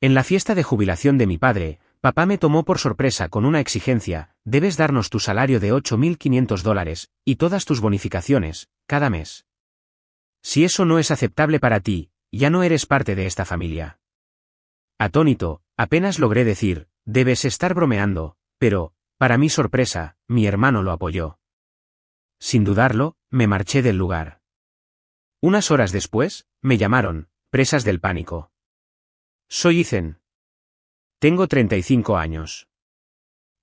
En la fiesta de jubilación de mi padre, papá me tomó por sorpresa con una exigencia: debes darnos tu salario de $8.500, y todas tus bonificaciones, cada mes. Si eso no es aceptable para ti, ya no eres parte de esta familia. Atónito, apenas logré decir: debes estar bromeando, pero, para mi sorpresa, mi hermano lo apoyó. Sin dudarlo, me marché del lugar. Unas horas después, me llamaron, presas del pánico. Soy Ethan. Tengo 35 años.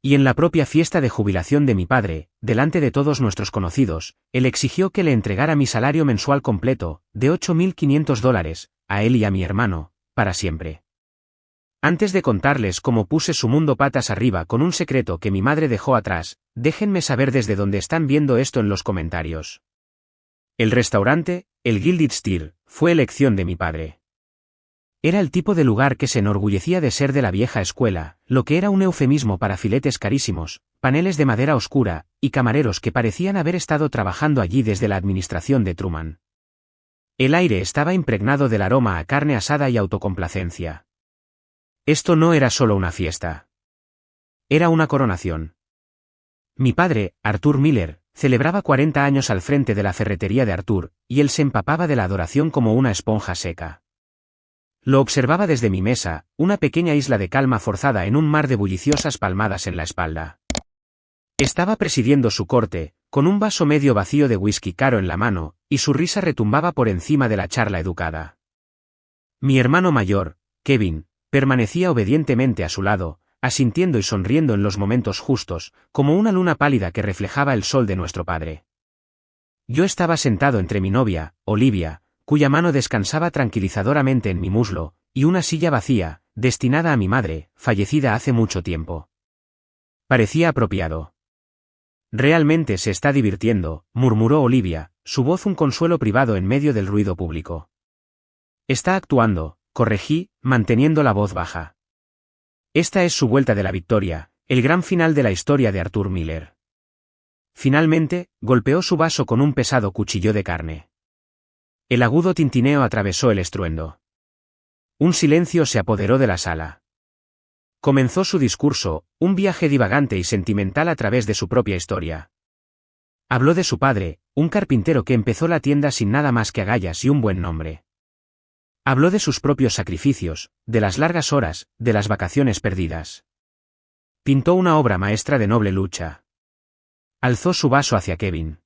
Y en la propia fiesta de jubilación de mi padre, delante de todos nuestros conocidos, él exigió que le entregara mi salario mensual completo, de $8.500, a él y a mi hermano, para siempre. Antes de contarles cómo puse su mundo patas arriba con un secreto que mi madre dejó atrás, déjenme saber desde dónde están viendo esto en los comentarios. El restaurante, el Gilded Steer, fue elección de mi padre. Era el tipo de lugar que se enorgullecía de ser de la vieja escuela, lo que era un eufemismo para filetes carísimos, paneles de madera oscura, y camareros que parecían haber estado trabajando allí desde la administración de Truman. El aire estaba impregnado del aroma a carne asada y autocomplacencia. Esto no era solo una fiesta. Era una coronación. Mi padre, Arthur Miller, celebraba 40 años al frente de la ferretería de Arthur, y él se empapaba de la adoración como una esponja seca. Lo observaba desde mi mesa, una pequeña isla de calma forzada en un mar de bulliciosas palmadas en la espalda. Estaba presidiendo su corte, con un vaso medio vacío de whisky caro en la mano, y su risa retumbaba por encima de la charla educada. Mi hermano mayor, Kevin, permanecía obedientemente a su lado, asintiendo y sonriendo en los momentos justos, como una luna pálida que reflejaba el sol de nuestro padre. Yo estaba sentado entre mi novia, Olivia, cuya mano descansaba tranquilizadoramente en mi muslo, y una silla vacía, destinada a mi madre, fallecida hace mucho tiempo. Parecía apropiado. Realmente se está divirtiendo, murmuró Olivia, su voz un consuelo privado en medio del ruido público. Está actuando, corregí, manteniendo la voz baja. Esta es su vuelta de la victoria, el gran final de la historia de Arthur Miller. Finalmente, golpeó su vaso con un pesado cuchillo de carne. El agudo tintineo atravesó el estruendo. Un silencio se apoderó de la sala. Comenzó su discurso, un viaje divagante y sentimental a través de su propia historia. Habló de su padre, un carpintero que empezó la tienda sin nada más que agallas y un buen nombre. Habló de sus propios sacrificios, de las largas horas, de las vacaciones perdidas. Pintó una obra maestra de noble lucha. Alzó su vaso hacia Kevin.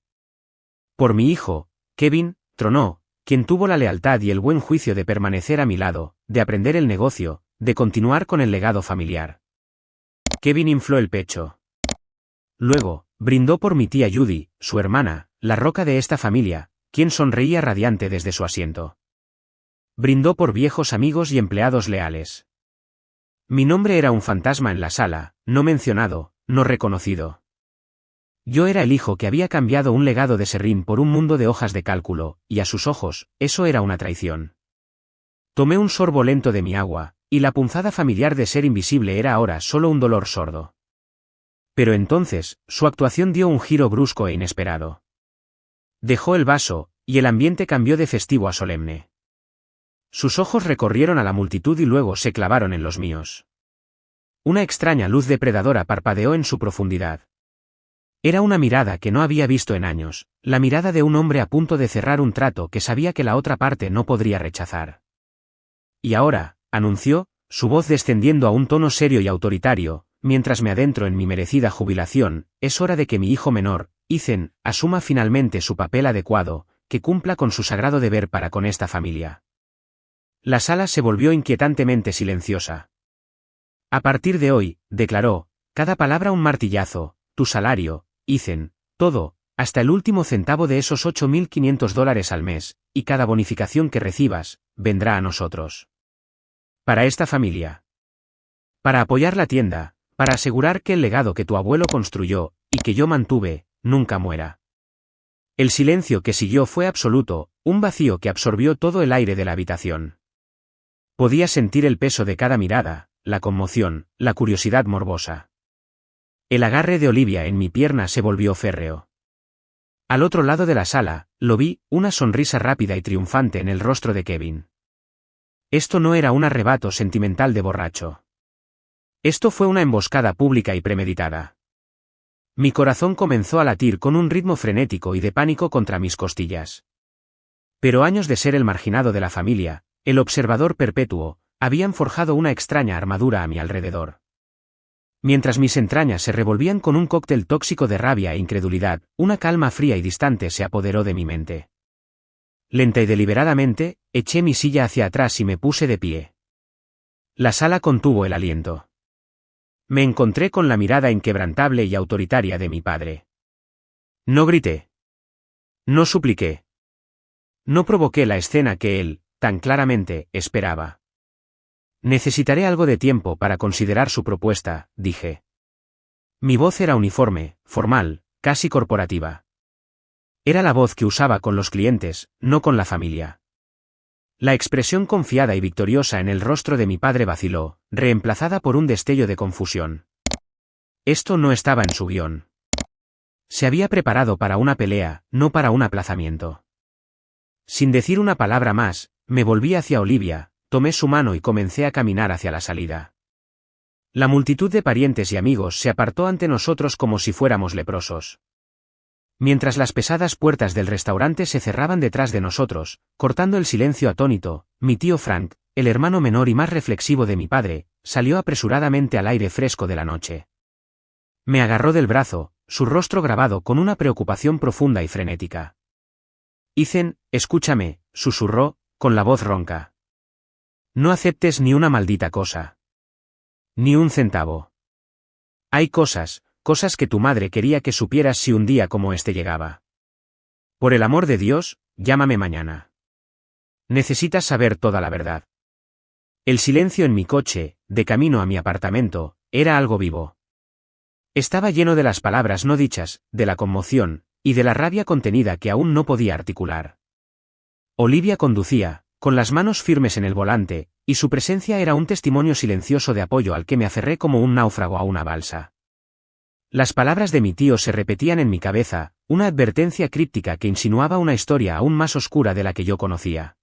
Por mi hijo, Kevin, tronó, quien tuvo la lealtad y el buen juicio de permanecer a mi lado, de aprender el negocio, de continuar con el legado familiar. Kevin infló el pecho. Luego, brindó por mi tía Judy, su hermana, la roca de esta familia, quien sonreía radiante desde su asiento. Brindó por viejos amigos y empleados leales. Mi nombre era un fantasma en la sala, no mencionado, no reconocido. Yo era el hijo que había cambiado un legado de serrín por un mundo de hojas de cálculo, y a sus ojos, eso era una traición. Tomé un sorbo lento de mi agua, y la punzada familiar de ser invisible era ahora solo un dolor sordo. Pero entonces, su actuación dio un giro brusco e inesperado. Dejó el vaso, y el ambiente cambió de festivo a solemne. Sus ojos recorrieron a la multitud y luego se clavaron en los míos. Una extraña luz depredadora parpadeó en su profundidad. Era una mirada que no había visto en años, la mirada de un hombre a punto de cerrar un trato que sabía que la otra parte no podría rechazar. Y ahora, anunció, su voz descendiendo a un tono serio y autoritario, mientras me adentro en mi merecida jubilación, es hora de que mi hijo menor, Ethan, asuma finalmente su papel adecuado, que cumpla con su sagrado deber para con esta familia. La sala se volvió inquietantemente silenciosa. A partir de hoy, declaró, cada palabra un martillazo, tu salario, Ethan, todo, hasta el último centavo de esos $8.500 al mes, y cada bonificación que recibas, vendrá a nosotros. Para esta familia. Para apoyar la tienda, para asegurar que el legado que tu abuelo construyó, y que yo mantuve, nunca muera. El silencio que siguió fue absoluto, un vacío que absorbió todo el aire de la habitación. Podía sentir el peso de cada mirada, la conmoción, la curiosidad morbosa. El agarre de Olivia en mi pierna se volvió férreo. Al otro lado de la sala, lo vi, una sonrisa rápida y triunfante en el rostro de Kevin. Esto no era un arrebato sentimental de borracho. Esto fue una emboscada pública y premeditada. Mi corazón comenzó a latir con un ritmo frenético y de pánico contra mis costillas. Pero años de ser el marginado de la familia, el observador perpetuo, habían forjado una extraña armadura a mi alrededor. Mientras mis entrañas se revolvían con un cóctel tóxico de rabia e incredulidad, una calma fría y distante se apoderó de mi mente. Lenta y deliberadamente, eché mi silla hacia atrás y me puse de pie. La sala contuvo el aliento. Me encontré con la mirada inquebrantable y autoritaria de mi padre. No grité. No supliqué. No provoqué la escena que él, tan claramente, esperaba. Necesitaré algo de tiempo para considerar su propuesta, dije. Mi voz era uniforme, formal, casi corporativa. Era la voz que usaba con los clientes, no con la familia. La expresión confiada y victoriosa en el rostro de mi padre vaciló, reemplazada por un destello de confusión. Esto no estaba en su guión. Se había preparado para una pelea, no para un aplazamiento. Sin decir una palabra más, me volví hacia Olivia, tomé su mano y comencé a caminar hacia la salida. La multitud de parientes y amigos se apartó ante nosotros como si fuéramos leprosos. Mientras las pesadas puertas del restaurante se cerraban detrás de nosotros, cortando el silencio atónito, mi tío Frank, el hermano menor y más reflexivo de mi padre, salió apresuradamente al aire fresco de la noche. Me agarró del brazo, su rostro grabado con una preocupación profunda y frenética. Ethan, escúchame, susurró, con la voz ronca. No aceptes ni una maldita cosa. Ni un centavo. Hay cosas que tu madre quería que supieras si un día como este llegaba. Por el amor de Dios, llámame mañana. Necesitas saber toda la verdad. El silencio en mi coche, de camino a mi apartamento, era algo vivo. Estaba lleno de las palabras no dichas, de la conmoción, y de la rabia contenida que aún no podía articular. Olivia conducía, con las manos firmes en el volante, y su presencia era un testimonio silencioso de apoyo al que me aferré como un náufrago a una balsa. Las palabras de mi tío se repetían en mi cabeza, una advertencia críptica que insinuaba una historia aún más oscura de la que yo conocía.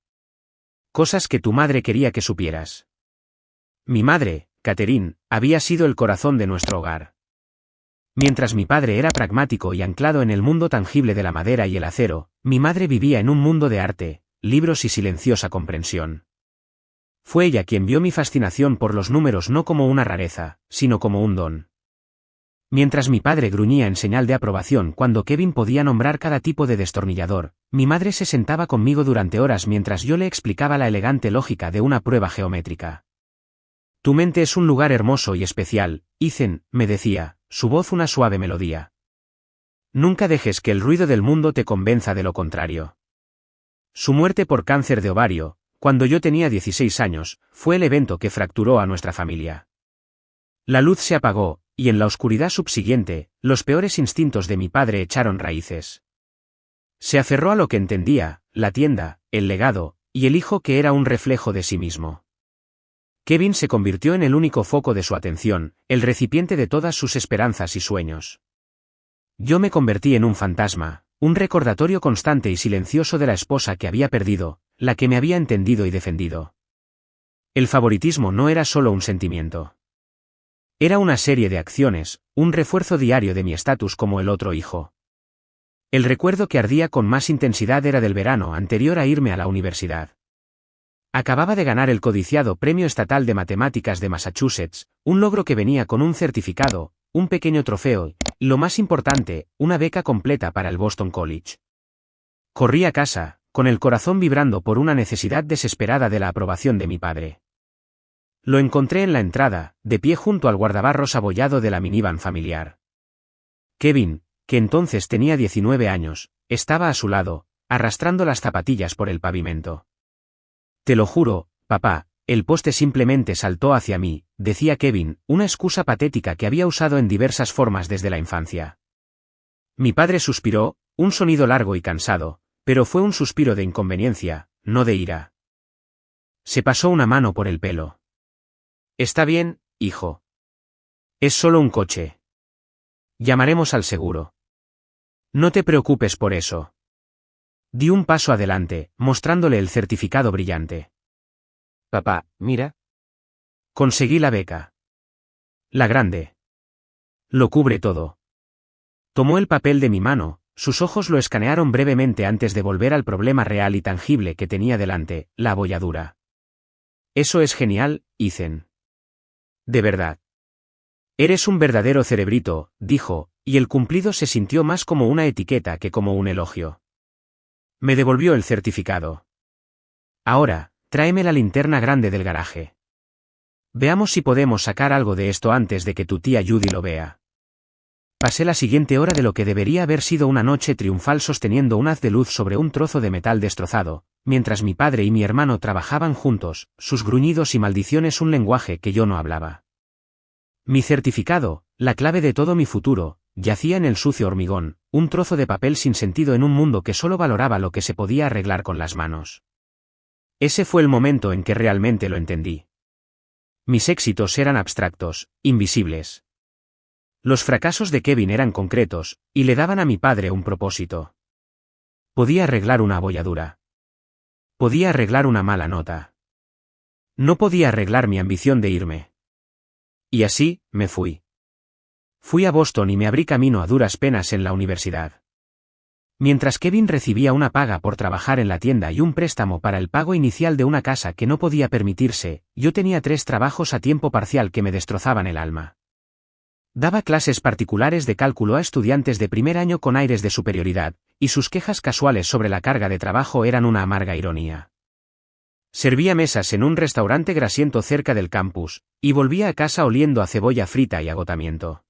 Cosas que tu madre quería que supieras. Mi madre, Catherine, había sido el corazón de nuestro hogar. Mientras mi padre era pragmático y anclado en el mundo tangible de la madera y el acero, mi madre vivía en un mundo de arte, libros y silenciosa comprensión. Fue ella quien vio mi fascinación por los números no como una rareza, sino como un don. Mientras mi padre gruñía en señal de aprobación cuando Kevin podía nombrar cada tipo de destornillador, mi madre se sentaba conmigo durante horas mientras yo le explicaba la elegante lógica de una prueba geométrica. Tu mente es un lugar hermoso y especial, Ethan, me decía, su voz una suave melodía. Nunca dejes que el ruido del mundo te convenza de lo contrario. Su muerte por cáncer de ovario, cuando yo tenía 16 años, fue el evento que fracturó a nuestra familia. La luz se apagó, y en la oscuridad subsiguiente, los peores instintos de mi padre echaron raíces. Se aferró a lo que entendía, la tienda, el legado, y el hijo que era un reflejo de sí mismo. Kevin se convirtió en el único foco de su atención, el recipiente de todas sus esperanzas y sueños. Yo me convertí en un fantasma, un recordatorio constante y silencioso de la esposa que había perdido, la que me había entendido y defendido. El favoritismo no era solo un sentimiento. Era una serie de acciones, un refuerzo diario de mi estatus como el otro hijo. El recuerdo que ardía con más intensidad era del verano anterior a irme a la universidad. Acababa de ganar el codiciado Premio Estatal de Matemáticas de Massachusetts, un logro que venía con un certificado, un pequeño trofeo, y lo más importante, una beca completa para el Boston College. Corrí a casa, con el corazón vibrando por una necesidad desesperada de la aprobación de mi padre. Lo encontré en la entrada, de pie junto al guardabarros abollado de la minivan familiar. Kevin, que entonces tenía 19 años, estaba a su lado, arrastrando las zapatillas por el pavimento. Te lo juro, papá, el poste simplemente saltó hacia mí, decía Kevin, una excusa patética que había usado en diversas formas desde la infancia. Mi padre suspiró, un sonido largo y cansado, pero fue un suspiro de inconveniencia, no de ira. Se pasó una mano por el pelo. Está bien, hijo. Es solo un coche. Llamaremos al seguro. No te preocupes por eso. Di un paso adelante, mostrándole el certificado brillante. Papá, mira. Conseguí la beca. La grande. Lo cubre todo. Tomó el papel de mi mano, sus ojos lo escanearon brevemente antes de volver al problema real y tangible que tenía delante, la abolladura. Eso es genial, Ethan. De verdad. Eres un verdadero cerebrito, dijo, y el cumplido se sintió más como una etiqueta que como un elogio. Me devolvió el certificado. Ahora, tráeme la linterna grande del garaje. Veamos si podemos sacar algo de esto antes de que tu tía Judy lo vea. Pasé la siguiente hora de lo que debería haber sido una noche triunfal sosteniendo un haz de luz sobre un trozo de metal destrozado, mientras mi padre y mi hermano trabajaban juntos, sus gruñidos y maldiciones un lenguaje que yo no hablaba. Mi certificado, la clave de todo mi futuro, yacía en el sucio hormigón, un trozo de papel sin sentido en un mundo que solo valoraba lo que se podía arreglar con las manos. Ese fue el momento en que realmente lo entendí. Mis éxitos eran abstractos, invisibles. Los fracasos de Kevin eran concretos, y le daban a mi padre un propósito. Podía arreglar una abolladura. Podía arreglar una mala nota. No podía arreglar mi ambición de irme. Y así, me fui. Fui a Boston y me abrí camino a duras penas en la universidad. Mientras Kevin recibía una paga por trabajar en la tienda y un préstamo para el pago inicial de una casa que no podía permitirse, yo tenía 3 trabajos a tiempo parcial que me destrozaban el alma. Daba clases particulares de cálculo a estudiantes de primer año con aires de superioridad, y sus quejas casuales sobre la carga de trabajo eran una amarga ironía. Servía mesas en un restaurante grasiento cerca del campus, y volvía a casa oliendo a cebolla frita y agotamiento.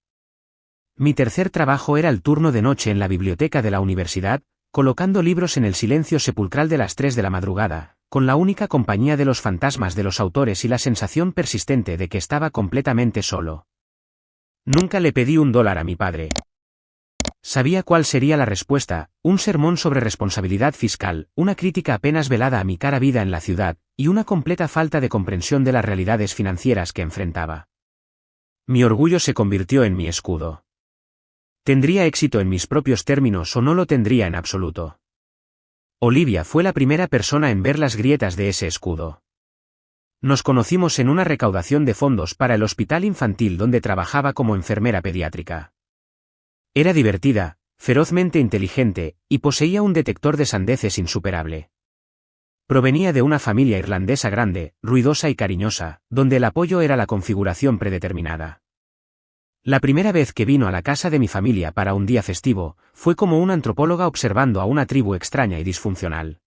Mi tercer trabajo era el turno de noche en la biblioteca de la universidad, colocando libros en el silencio sepulcral de las 3 de la madrugada, con la única compañía de los fantasmas de los autores y la sensación persistente de que estaba completamente solo. Nunca le pedí $1 a mi padre. Sabía cuál sería la respuesta, un sermón sobre responsabilidad fiscal, una crítica apenas velada a mi cara vida en la ciudad, y una completa falta de comprensión de las realidades financieras que enfrentaba. Mi orgullo se convirtió en mi escudo. ¿Tendría éxito en mis propios términos o no lo tendría en absoluto? Olivia fue la primera persona en ver las grietas de ese escudo. Nos conocimos en una recaudación de fondos para el hospital infantil donde trabajaba como enfermera pediátrica. Era divertida, ferozmente inteligente, y poseía un detector de sandeces insuperable. Provenía de una familia irlandesa grande, ruidosa y cariñosa, donde el apoyo era la configuración predeterminada. La primera vez que vino a la casa de mi familia para un día festivo, fue como una antropóloga observando a una tribu extraña y disfuncional.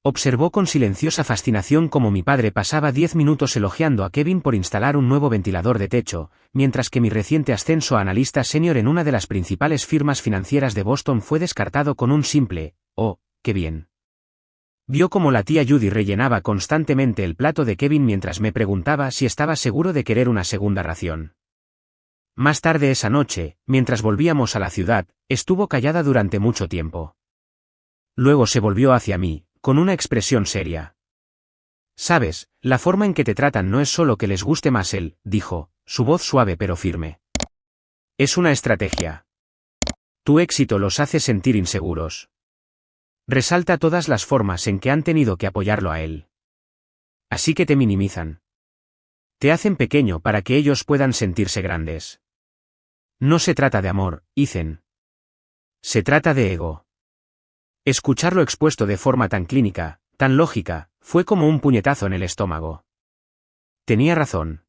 Observó con silenciosa fascinación cómo mi padre pasaba 10 minutos elogiando a Kevin por instalar un nuevo ventilador de techo, mientras que mi reciente ascenso a analista senior en una de las principales firmas financieras de Boston fue descartado con un simple, «Oh, qué bien». Vio cómo la tía Judy rellenaba constantemente el plato de Kevin mientras me preguntaba si estaba seguro de querer una segunda ración. Más tarde esa noche, mientras volvíamos a la ciudad, estuvo callada durante mucho tiempo. Luego se volvió hacia mí, con una expresión seria. «Sabes, la forma en que te tratan no es solo que les guste más él», dijo, su voz suave pero firme. «Es una estrategia. Tu éxito los hace sentir inseguros. Resalta todas las formas en que han tenido que apoyarlo a él. Así que te minimizan. Te hacen pequeño para que ellos puedan sentirse grandes. No se trata de amor, Ethan. Se trata de ego». Escucharlo expuesto de forma tan clínica, tan lógica, fue como un puñetazo en el estómago. Tenía razón.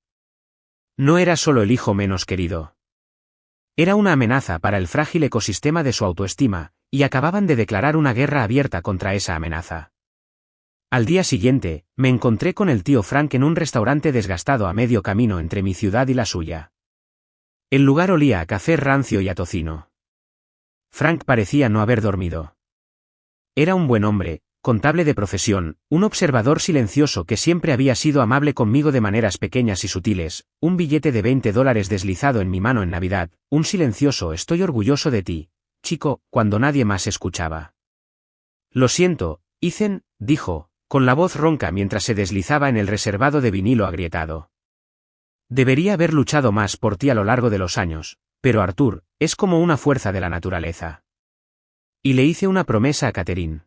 No era solo el hijo menos querido. Era una amenaza para el frágil ecosistema de su autoestima, y acababan de declarar una guerra abierta contra esa amenaza. Al día siguiente, me encontré con el tío Frank en un restaurante desgastado a medio camino entre mi ciudad y la suya. El lugar olía a café rancio y a tocino. Frank parecía no haber dormido. Era un buen hombre, contable de profesión, un observador silencioso que siempre había sido amable conmigo de maneras pequeñas y sutiles, un billete de $20 deslizado en mi mano en Navidad, un silencioso «estoy orgulloso de ti, chico», cuando nadie más escuchaba. «Lo siento, Ethan», dijo, con la voz ronca mientras se deslizaba en el reservado de vinilo agrietado. «Debería haber luchado más por ti a lo largo de los años, pero Arthur, es como una fuerza de la naturaleza. Y le hice una promesa a Catherine.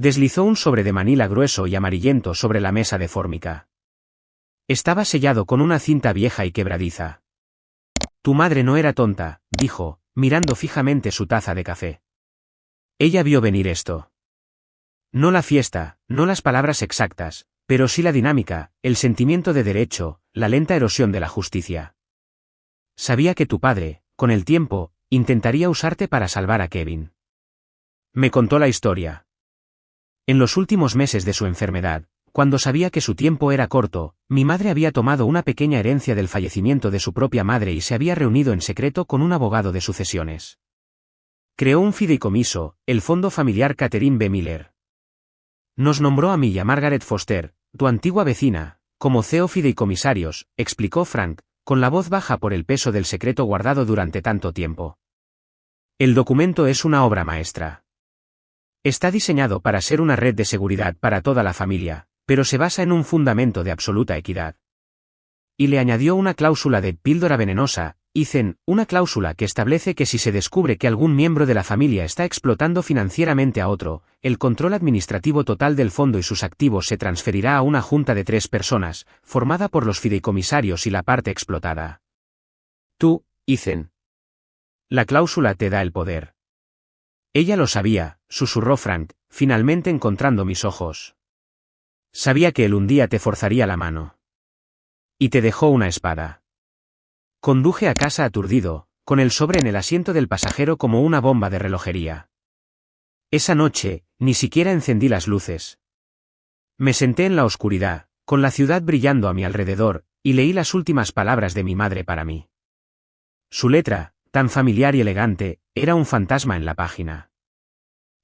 Deslizó un sobre de manila grueso y amarillento sobre la mesa de fórmica. Estaba sellado con una cinta vieja y quebradiza. Tu madre no era tonta, dijo, mirando fijamente su taza de café. Ella vio venir esto. No la fiesta, no las palabras exactas, pero sí la dinámica, el sentimiento de derecho, la lenta erosión de la justicia. Sabía que tu padre, con el tiempo, intentaría usarte para salvar a Kevin. Me contó la historia. En los últimos meses de su enfermedad, cuando sabía que su tiempo era corto, mi madre había tomado una pequeña herencia del fallecimiento de su propia madre y se había reunido en secreto con un abogado de sucesiones. Creó un fideicomiso, el Fondo Familiar Catherine B. Miller. Nos nombró a mí y a Margaret Foster, tu antigua vecina, como CEO fideicomisarios, explicó Frank, con la voz baja por el peso del secreto guardado durante tanto tiempo. El documento es una obra maestra. Está diseñado para ser una red de seguridad para toda la familia, pero se basa en un fundamento de absoluta equidad. Y le añadió una cláusula de píldora venenosa, Ethan, una cláusula que establece que si se descubre que algún miembro de la familia está explotando financieramente a otro, el control administrativo total del fondo y sus activos se transferirá a una junta de 3 personas, formada por los fideicomisarios y la parte explotada. Tú, Ethan. La cláusula te da el poder. Ella lo sabía, susurró Frank, finalmente encontrando mis ojos. Sabía que él un día te forzaría la mano. Y te dejó una espada. Conduje a casa aturdido, con el sobre en el asiento del pasajero como una bomba de relojería. Esa noche, ni siquiera encendí las luces. Me senté en la oscuridad, con la ciudad brillando a mi alrededor, y leí las últimas palabras de mi madre para mí. Su letra, tan familiar y elegante, era un fantasma en la página.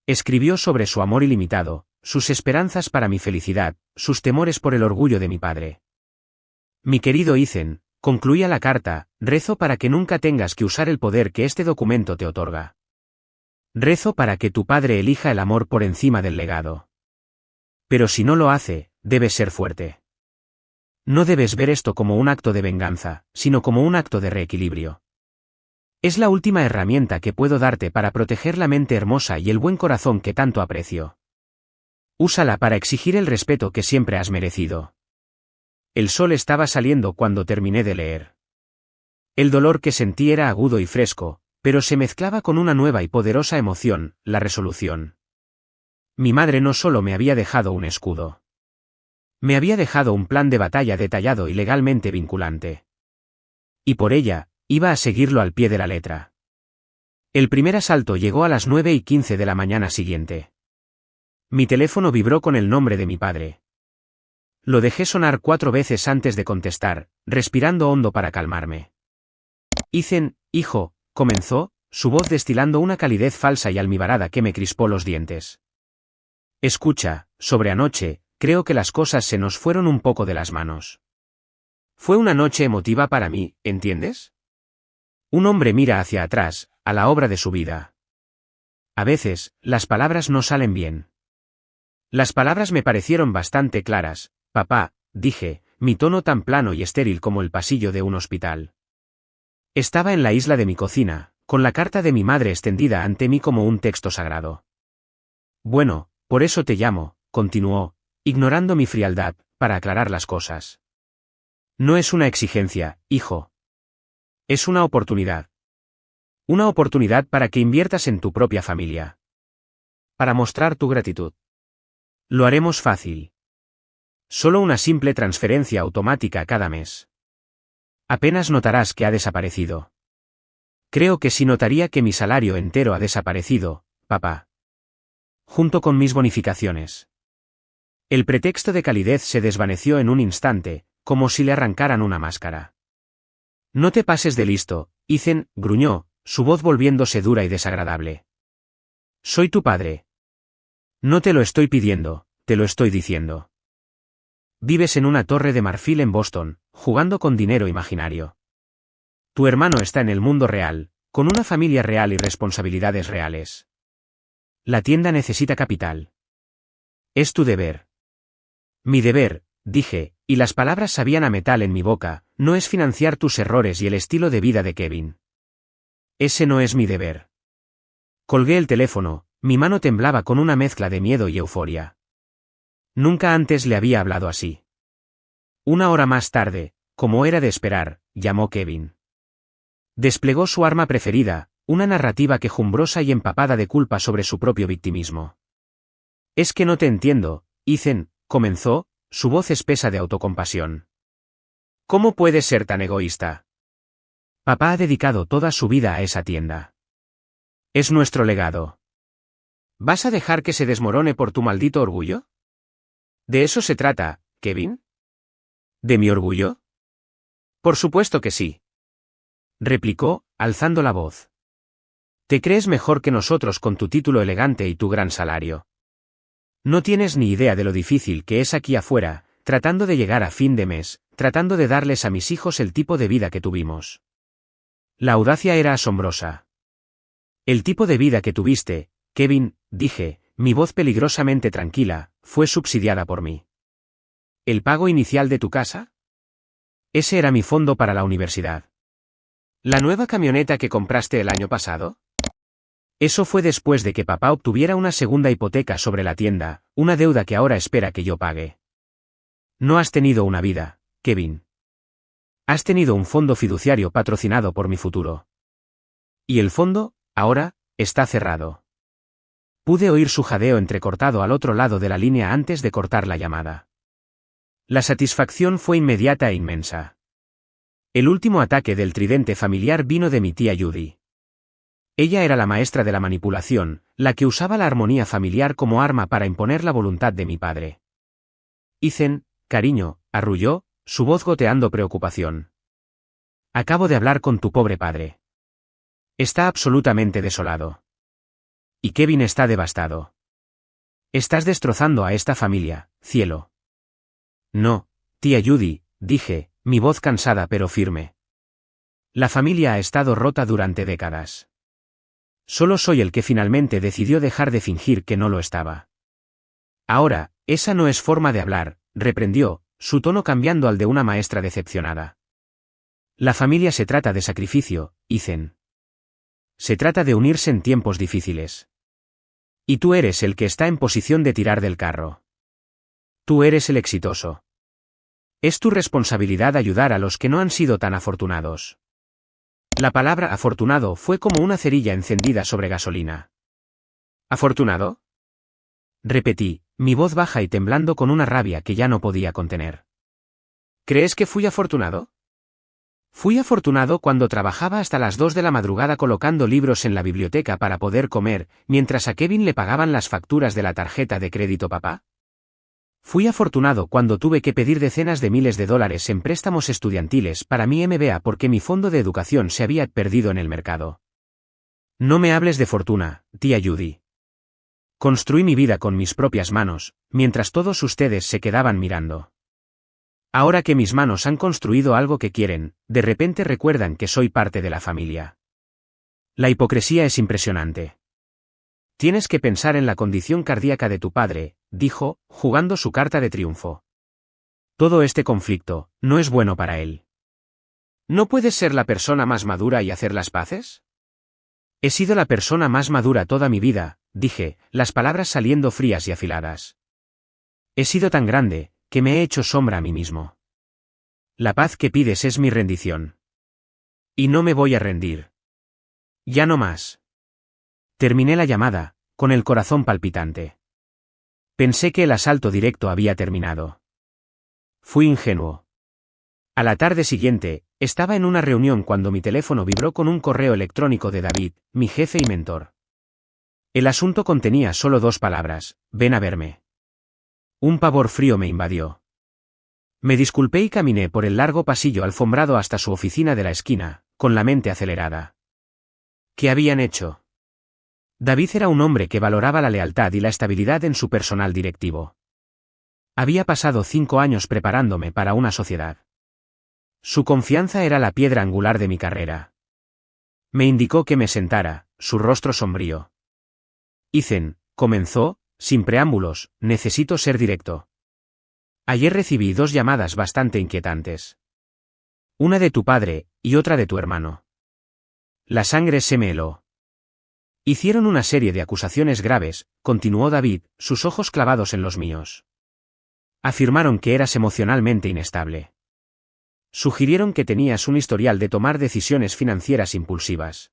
Escribió sobre su amor ilimitado, sus esperanzas para mi felicidad, sus temores por el orgullo de mi padre. Mi querido Ethan, concluía la carta, rezo para que nunca tengas que usar el poder que este documento te otorga. Rezo para que tu padre elija el amor por encima del legado. Pero si no lo hace, debes ser fuerte. No debes ver esto como un acto de venganza, sino como un acto de reequilibrio. Es la última herramienta que puedo darte para proteger la mente hermosa y el buen corazón que tanto aprecio. Úsala para exigir el respeto que siempre has merecido. El sol estaba saliendo cuando terminé de leer. El dolor que sentí era agudo y fresco, pero se mezclaba con una nueva y poderosa emoción, la resolución. Mi madre no solo me había dejado un escudo. Me había dejado un plan de batalla detallado y legalmente vinculante. Y por ella, iba a seguirlo al pie de la letra. El primer asalto llegó a las 9:15 de la mañana siguiente. Mi teléfono vibró con el nombre de mi padre. Lo dejé sonar 4 veces antes de contestar, respirando hondo para calmarme. Ethan, hijo, comenzó, su voz destilando una calidez falsa y almibarada que me crispó los dientes. Escucha, sobre anoche, creo que las cosas se nos fueron un poco de las manos. Fue una noche emotiva para mí, ¿entiendes? Un hombre mira hacia atrás, a la obra de su vida. A veces, las palabras no salen bien. Las palabras me parecieron bastante claras, papá, dije, mi tono tan plano y estéril como el pasillo de un hospital. Estaba en la isla de mi cocina, con la carta de mi madre extendida ante mí como un texto sagrado. Bueno, por eso te llamo, continuó, ignorando mi frialdad, para aclarar las cosas. No es una exigencia, hijo. Es una oportunidad. Una oportunidad para que inviertas en tu propia familia. Para mostrar tu gratitud. Lo haremos fácil. Solo una simple transferencia automática cada mes. Apenas notarás que ha desaparecido. Creo que sí notaría que mi salario entero ha desaparecido, papá. Junto con mis bonificaciones. El pretexto de calidez se desvaneció en un instante, como si le arrancaran una máscara. No te pases de listo, Ethan, gruñó, su voz volviéndose dura y desagradable. Soy tu padre. No te lo estoy pidiendo, te lo estoy diciendo. Vives en una torre de marfil en Boston, jugando con dinero imaginario. Tu hermano está en el mundo real, con una familia real y responsabilidades reales. La tienda necesita capital. Es tu deber. Mi deber, dije, y las palabras sabían a metal en mi boca, no es financiar tus errores y el estilo de vida de Kevin. Ese no es mi deber. Colgué el teléfono, Mi mano temblaba con una mezcla de miedo y euforia. Nunca antes le había hablado así. Una hora más tarde, como era de esperar, llamó Kevin. Desplegó su arma preferida, una narrativa quejumbrosa y empapada de culpa sobre su propio victimismo. «Es que no te entiendo, Ethan», comenzó, su voz espesa de autocompasión. «¿Cómo puedes ser tan egoísta? Papá ha dedicado toda su vida a esa tienda. Es nuestro legado. ¿Vas a dejar que se desmorone por tu maldito orgullo? ¿De eso se trata, Kevin? ¿De mi orgullo? Por supuesto que sí», replicó, alzando la voz. «Te crees mejor que nosotros con tu título elegante y tu gran salario. No tienes ni idea de lo difícil que es aquí afuera, tratando de llegar a fin de mes, tratando de darles a mis hijos el tipo de vida que tuvimos». La audacia era asombrosa. «El tipo de vida que tuviste, Kevin», dije, mi voz peligrosamente tranquila, «fue subsidiada por mí». «¿El pago inicial de tu casa?» «Ese era mi fondo para la universidad». «¿La nueva camioneta que compraste el año pasado?» «Eso fue después de que papá obtuviera una segunda hipoteca sobre la tienda, una deuda que ahora espera que yo pague». «No has tenido una vida, Kevin. Has tenido un fondo fiduciario patrocinado por mi futuro. Y el fondo, ahora, está cerrado». Pude oír su jadeo entrecortado al otro lado de la línea antes de cortar la llamada. La satisfacción fue inmediata e inmensa. El último ataque del tridente familiar vino de mi tía Judy. Ella era la maestra de la manipulación, la que usaba la armonía familiar como arma para imponer la voluntad de mi padre. «Ethan, cariño», arrulló, su voz goteando preocupación. «Acabo de hablar con tu pobre padre. Está absolutamente desolado. Y Kevin está devastado. Estás destrozando a esta familia, cielo». «No, tía Judy», dije, mi voz cansada pero firme. «La familia ha estado rota durante décadas. Solo soy el que finalmente decidió dejar de fingir que no lo estaba». «Ahora, esa no es forma de hablar», reprendió, su tono cambiando al de una maestra decepcionada. «La familia se trata de sacrificio, Ethan. Se trata de unirse en tiempos difíciles. Y tú eres el que está en posición de tirar del carro. Tú eres el exitoso. Es tu responsabilidad ayudar a los que no han sido tan afortunados». La palabra afortunado fue como una cerilla encendida sobre gasolina. «¿Afortunado?», repetí, mi voz baja y temblando con una rabia que ya no podía contener. «¿Crees que fui afortunado? Fui afortunado cuando trabajaba hasta las 2 de la madrugada colocando libros en la biblioteca para poder comer, mientras a Kevin le pagaban las facturas de la tarjeta de crédito papá. Fui afortunado cuando tuve que pedir decenas de miles de dólares en préstamos estudiantiles para mi MBA porque mi fondo de educación se había perdido en el mercado. No me hables de fortuna, tía Judy. Construí mi vida con mis propias manos, mientras todos ustedes se quedaban mirando. Ahora que mis manos han construido algo que quieren, de repente recuerdan que soy parte de la familia. La hipocresía es impresionante. Tienes que pensar en la condición cardíaca de tu padre», dijo, jugando su carta de triunfo. «Todo este conflicto no es bueno para él. ¿No puedes ser la persona más madura y hacer las paces?» «He sido la persona más madura toda mi vida», dije, las palabras saliendo frías y afiladas. «He sido tan grande, que me he hecho sombra a mí mismo. La paz que pides es mi rendición. Y no me voy a rendir. Ya no más». Terminé la llamada, con el corazón palpitante. Pensé que el asalto directo había terminado. Fui ingenuo. A la tarde siguiente, estaba en una reunión cuando mi teléfono vibró con un correo electrónico de David, mi jefe y mentor. El asunto contenía solo 2 palabras: «Ven a verme». Un pavor frío me invadió. Me disculpé y caminé por el largo pasillo alfombrado hasta su oficina de la esquina, con la mente acelerada. ¿Qué habían hecho? David era un hombre que valoraba la lealtad y la estabilidad en su personal directivo. Había pasado 5 años preparándome para una sociedad. Su confianza era la piedra angular de mi carrera. Me indicó que me sentara, su rostro sombrío. «Ethan», comenzó, sin preámbulos, «necesito ser directo. Ayer recibí 2 llamadas bastante inquietantes. Una de tu padre, y otra de tu hermano. La sangre se me heló. Hicieron una serie de acusaciones graves, continuó David, sus ojos clavados en los míos. Afirmaron que eras emocionalmente inestable. Sugirieron que tenías un historial de tomar decisiones financieras impulsivas.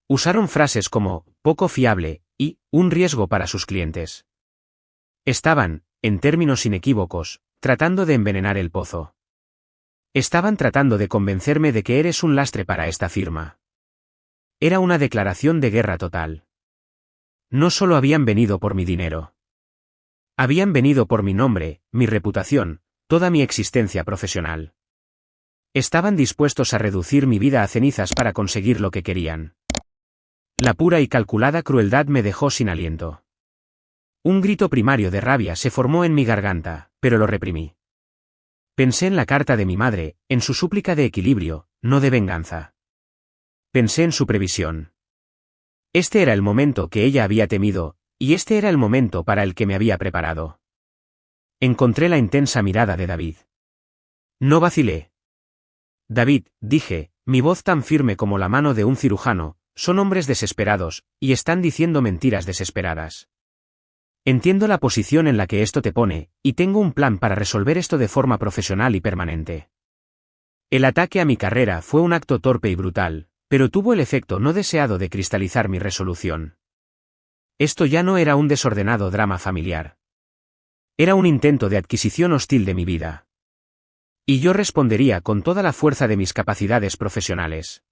Usaron frases como, poco fiable, y, un riesgo para sus clientes. Estaban, en términos inequívocos, tratando de envenenar el pozo. Estaban tratando de convencerme de que eres un lastre para esta firma. Era una declaración de guerra total. No solo habían venido por mi dinero. Habían venido por mi nombre, mi reputación, toda mi existencia profesional. Estaban dispuestos a reducir mi vida a cenizas para conseguir lo que querían. La pura y calculada crueldad me dejó sin aliento. Un grito primario de rabia se formó en mi garganta, pero lo reprimí. Pensé en la carta de mi madre, en su súplica de equilibrio, no de venganza. Pensé en su previsión. Este era el momento que ella había temido, y este era el momento para el que me había preparado. Encontré la intensa mirada de David. No vacilé. David, dije, mi voz tan firme como la mano de un cirujano, son hombres desesperados, y están diciendo mentiras desesperadas. Entiendo la posición en la que esto te pone, y tengo un plan para resolver esto de forma profesional y permanente. El ataque a mi carrera fue un acto torpe y brutal, pero tuvo el efecto no deseado de cristalizar mi resolución. Esto ya no era un desordenado drama familiar. Era un intento de adquisición hostil de mi vida. Y yo respondería con toda la fuerza de mis capacidades profesionales.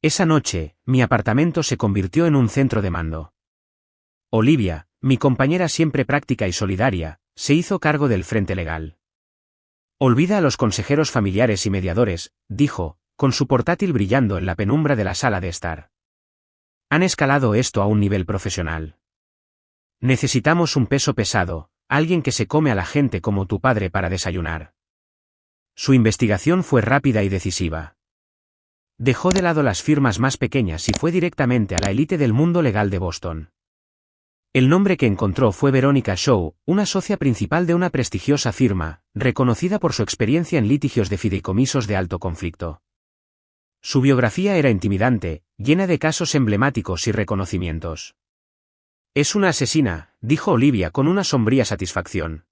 Esa noche, mi apartamento se convirtió en un centro de mando. Olivia, mi compañera siempre práctica y solidaria, se hizo cargo del frente legal. Olvida a los consejeros familiares y mediadores, dijo, con su portátil brillando en la penumbra de la sala de estar. Han escalado esto a un nivel profesional. Necesitamos un peso pesado, alguien que se come a la gente como tu padre para desayunar. Su investigación fue rápida y decisiva. Dejó de lado las firmas más pequeñas y fue directamente a la élite del mundo legal de Boston. El nombre que encontró fue Veronica Shaw, una socia principal de una prestigiosa firma, reconocida por su experiencia en litigios de fideicomisos de alto conflicto. Su biografía era intimidante, llena de casos emblemáticos y reconocimientos. Es una asesina, dijo Olivia con una sombría satisfacción.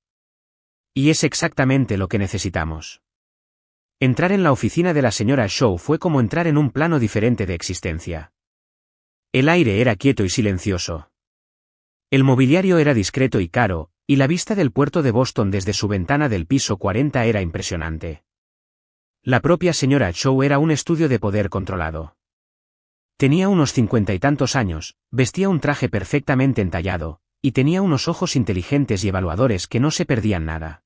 Y es exactamente lo que necesitamos. Entrar en la oficina de la señora Shaw fue como entrar en un plano diferente de existencia. El aire era quieto y silencioso. El mobiliario era discreto y caro, y la vista del puerto de Boston desde su ventana del piso 40 era impresionante. La propia señora Shaw era un estudio de poder controlado. Tenía unos 50 y tantos años, vestía un traje perfectamente entallado, y tenía unos ojos inteligentes y evaluadores que no se perdían nada.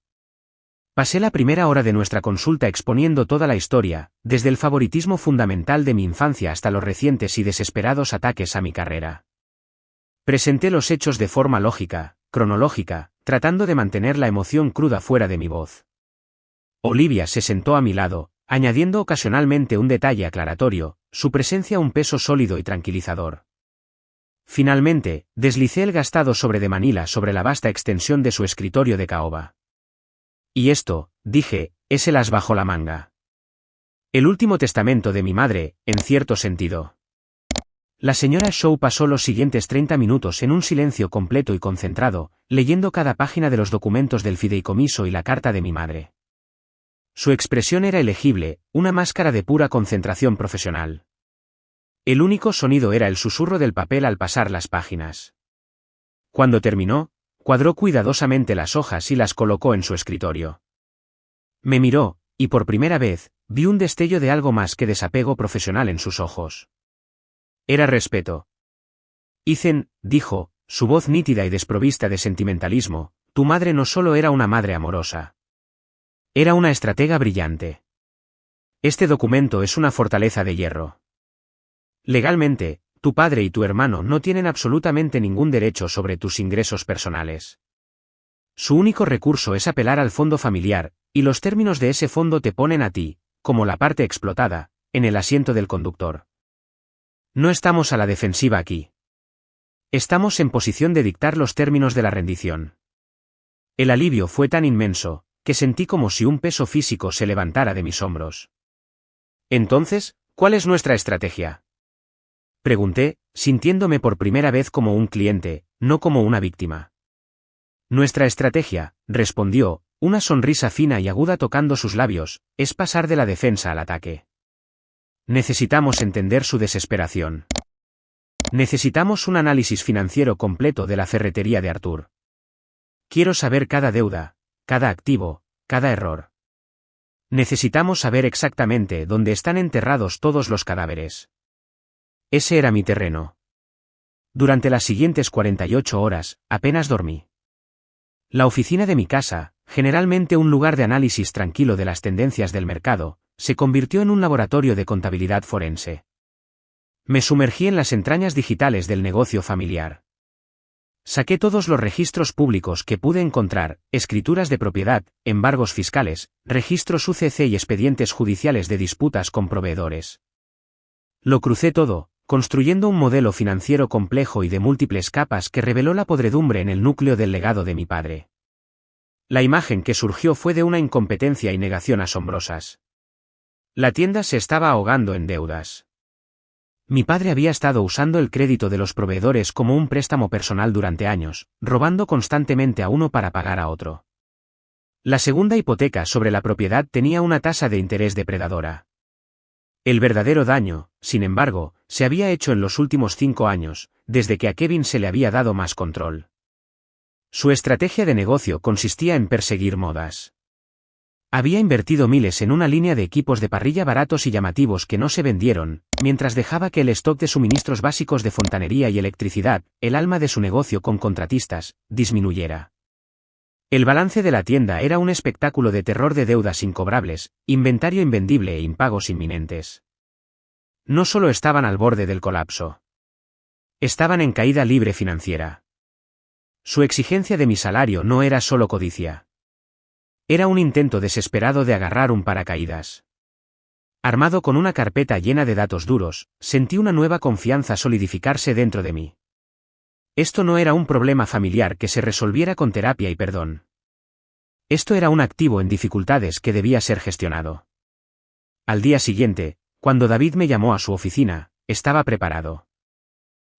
Pasé la primera hora de nuestra consulta exponiendo toda la historia, desde el favoritismo fundamental de mi infancia hasta los recientes y desesperados ataques a mi carrera. Presenté los hechos de forma lógica, cronológica, tratando de mantener la emoción cruda fuera de mi voz. Olivia se sentó a mi lado, añadiendo ocasionalmente un detalle aclaratorio, su presencia un peso sólido y tranquilizador. Finalmente, deslicé el gastado sobre de Manila sobre la vasta extensión de su escritorio de caoba. Y esto, dije, es el as bajo la manga. El último testamento de mi madre, en cierto sentido. La señora Shaw pasó los siguientes 30 minutos en un silencio completo y concentrado, leyendo cada página de los documentos del fideicomiso y la carta de mi madre. Su expresión era elegible, una máscara de pura concentración profesional. El único sonido era el susurro del papel al pasar las páginas. Cuando terminó, cuadró cuidadosamente las hojas y las colocó en su escritorio. Me miró, y por primera vez, vi un destello de algo más que desapego profesional en sus ojos. Era respeto. Ethan, dijo, su voz nítida y desprovista de sentimentalismo, tu madre no solo era una madre amorosa. Era una estratega brillante. Este documento es una fortaleza de hierro. Legalmente, tu padre y tu hermano no tienen absolutamente ningún derecho sobre tus ingresos personales. Su único recurso es apelar al fondo familiar, y los términos de ese fondo te ponen a ti, como la parte explotada, en el asiento del conductor. No estamos a la defensiva aquí. Estamos en posición de dictar los términos de la rendición. El alivio fue tan inmenso, que sentí como si un peso físico se levantara de mis hombros. Entonces, ¿cuál es nuestra estrategia? Pregunté, sintiéndome por primera vez como un cliente, no como una víctima. Nuestra estrategia, respondió, una sonrisa fina y aguda tocando sus labios, es pasar de la defensa al ataque. Necesitamos entender su desesperación. Necesitamos un análisis financiero completo de la ferretería de Arthur. Quiero saber cada deuda, cada activo, cada error. Necesitamos saber exactamente dónde están enterrados todos los cadáveres. Ese era mi terreno. Durante las siguientes 48 horas, apenas dormí. La oficina de mi casa, generalmente un lugar de análisis tranquilo de las tendencias del mercado, se convirtió en un laboratorio de contabilidad forense. Me sumergí en las entrañas digitales del negocio familiar. Saqué todos los registros públicos que pude encontrar, escrituras de propiedad, embargos fiscales, registros UCC y expedientes judiciales de disputas con proveedores. Lo crucé todo, construyendo un modelo financiero complejo y de múltiples capas que reveló la podredumbre en el núcleo del legado de mi padre. La imagen que surgió fue de una incompetencia y negación asombrosas. La tienda se estaba ahogando en deudas. Mi padre había estado usando el crédito de los proveedores como un préstamo personal durante años, robando constantemente a uno para pagar a otro. La segunda hipoteca sobre la propiedad tenía una tasa de interés depredadora. El verdadero daño, sin embargo, se había hecho en los últimos 5 años, desde que a Kevin se le había dado más control. Su estrategia de negocio consistía en perseguir modas. Había invertido miles en una línea de equipos de parrilla baratos y llamativos que no se vendieron, mientras dejaba que el stock de suministros básicos de fontanería y electricidad, el alma de su negocio con contratistas, disminuyera. El balance de la tienda era un espectáculo de terror de deudas incobrables, inventario invendible e impagos inminentes. No solo estaban al borde del colapso. Estaban en caída libre financiera. Su exigencia de mi salario no era solo codicia. Era un intento desesperado de agarrar un paracaídas. Armado con una carpeta llena de datos duros, sentí una nueva confianza solidificarse dentro de mí. Esto no era un problema familiar que se resolviera con terapia y perdón. Esto era un activo en dificultades que debía ser gestionado. Al día siguiente, cuando David me llamó a su oficina, estaba preparado.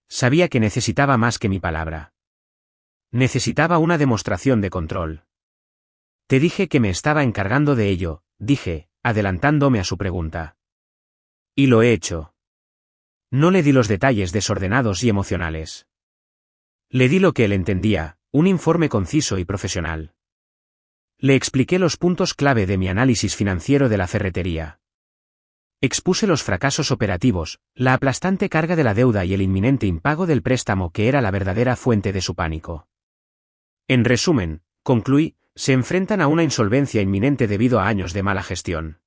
Sabía que necesitaba más que mi palabra. Necesitaba una demostración de control. Te dije que me estaba encargando de ello, dije, adelantándome a su pregunta. Y lo he hecho. No le di los detalles desordenados y emocionales. Le di lo que él entendía, un informe conciso y profesional. Le expliqué los puntos clave de mi análisis financiero de la ferretería. Expuse los fracasos operativos, la aplastante carga de la deuda y el inminente impago del préstamo que era la verdadera fuente de su pánico. En resumen, concluí, se enfrentan a una insolvencia inminente debido a años de mala gestión.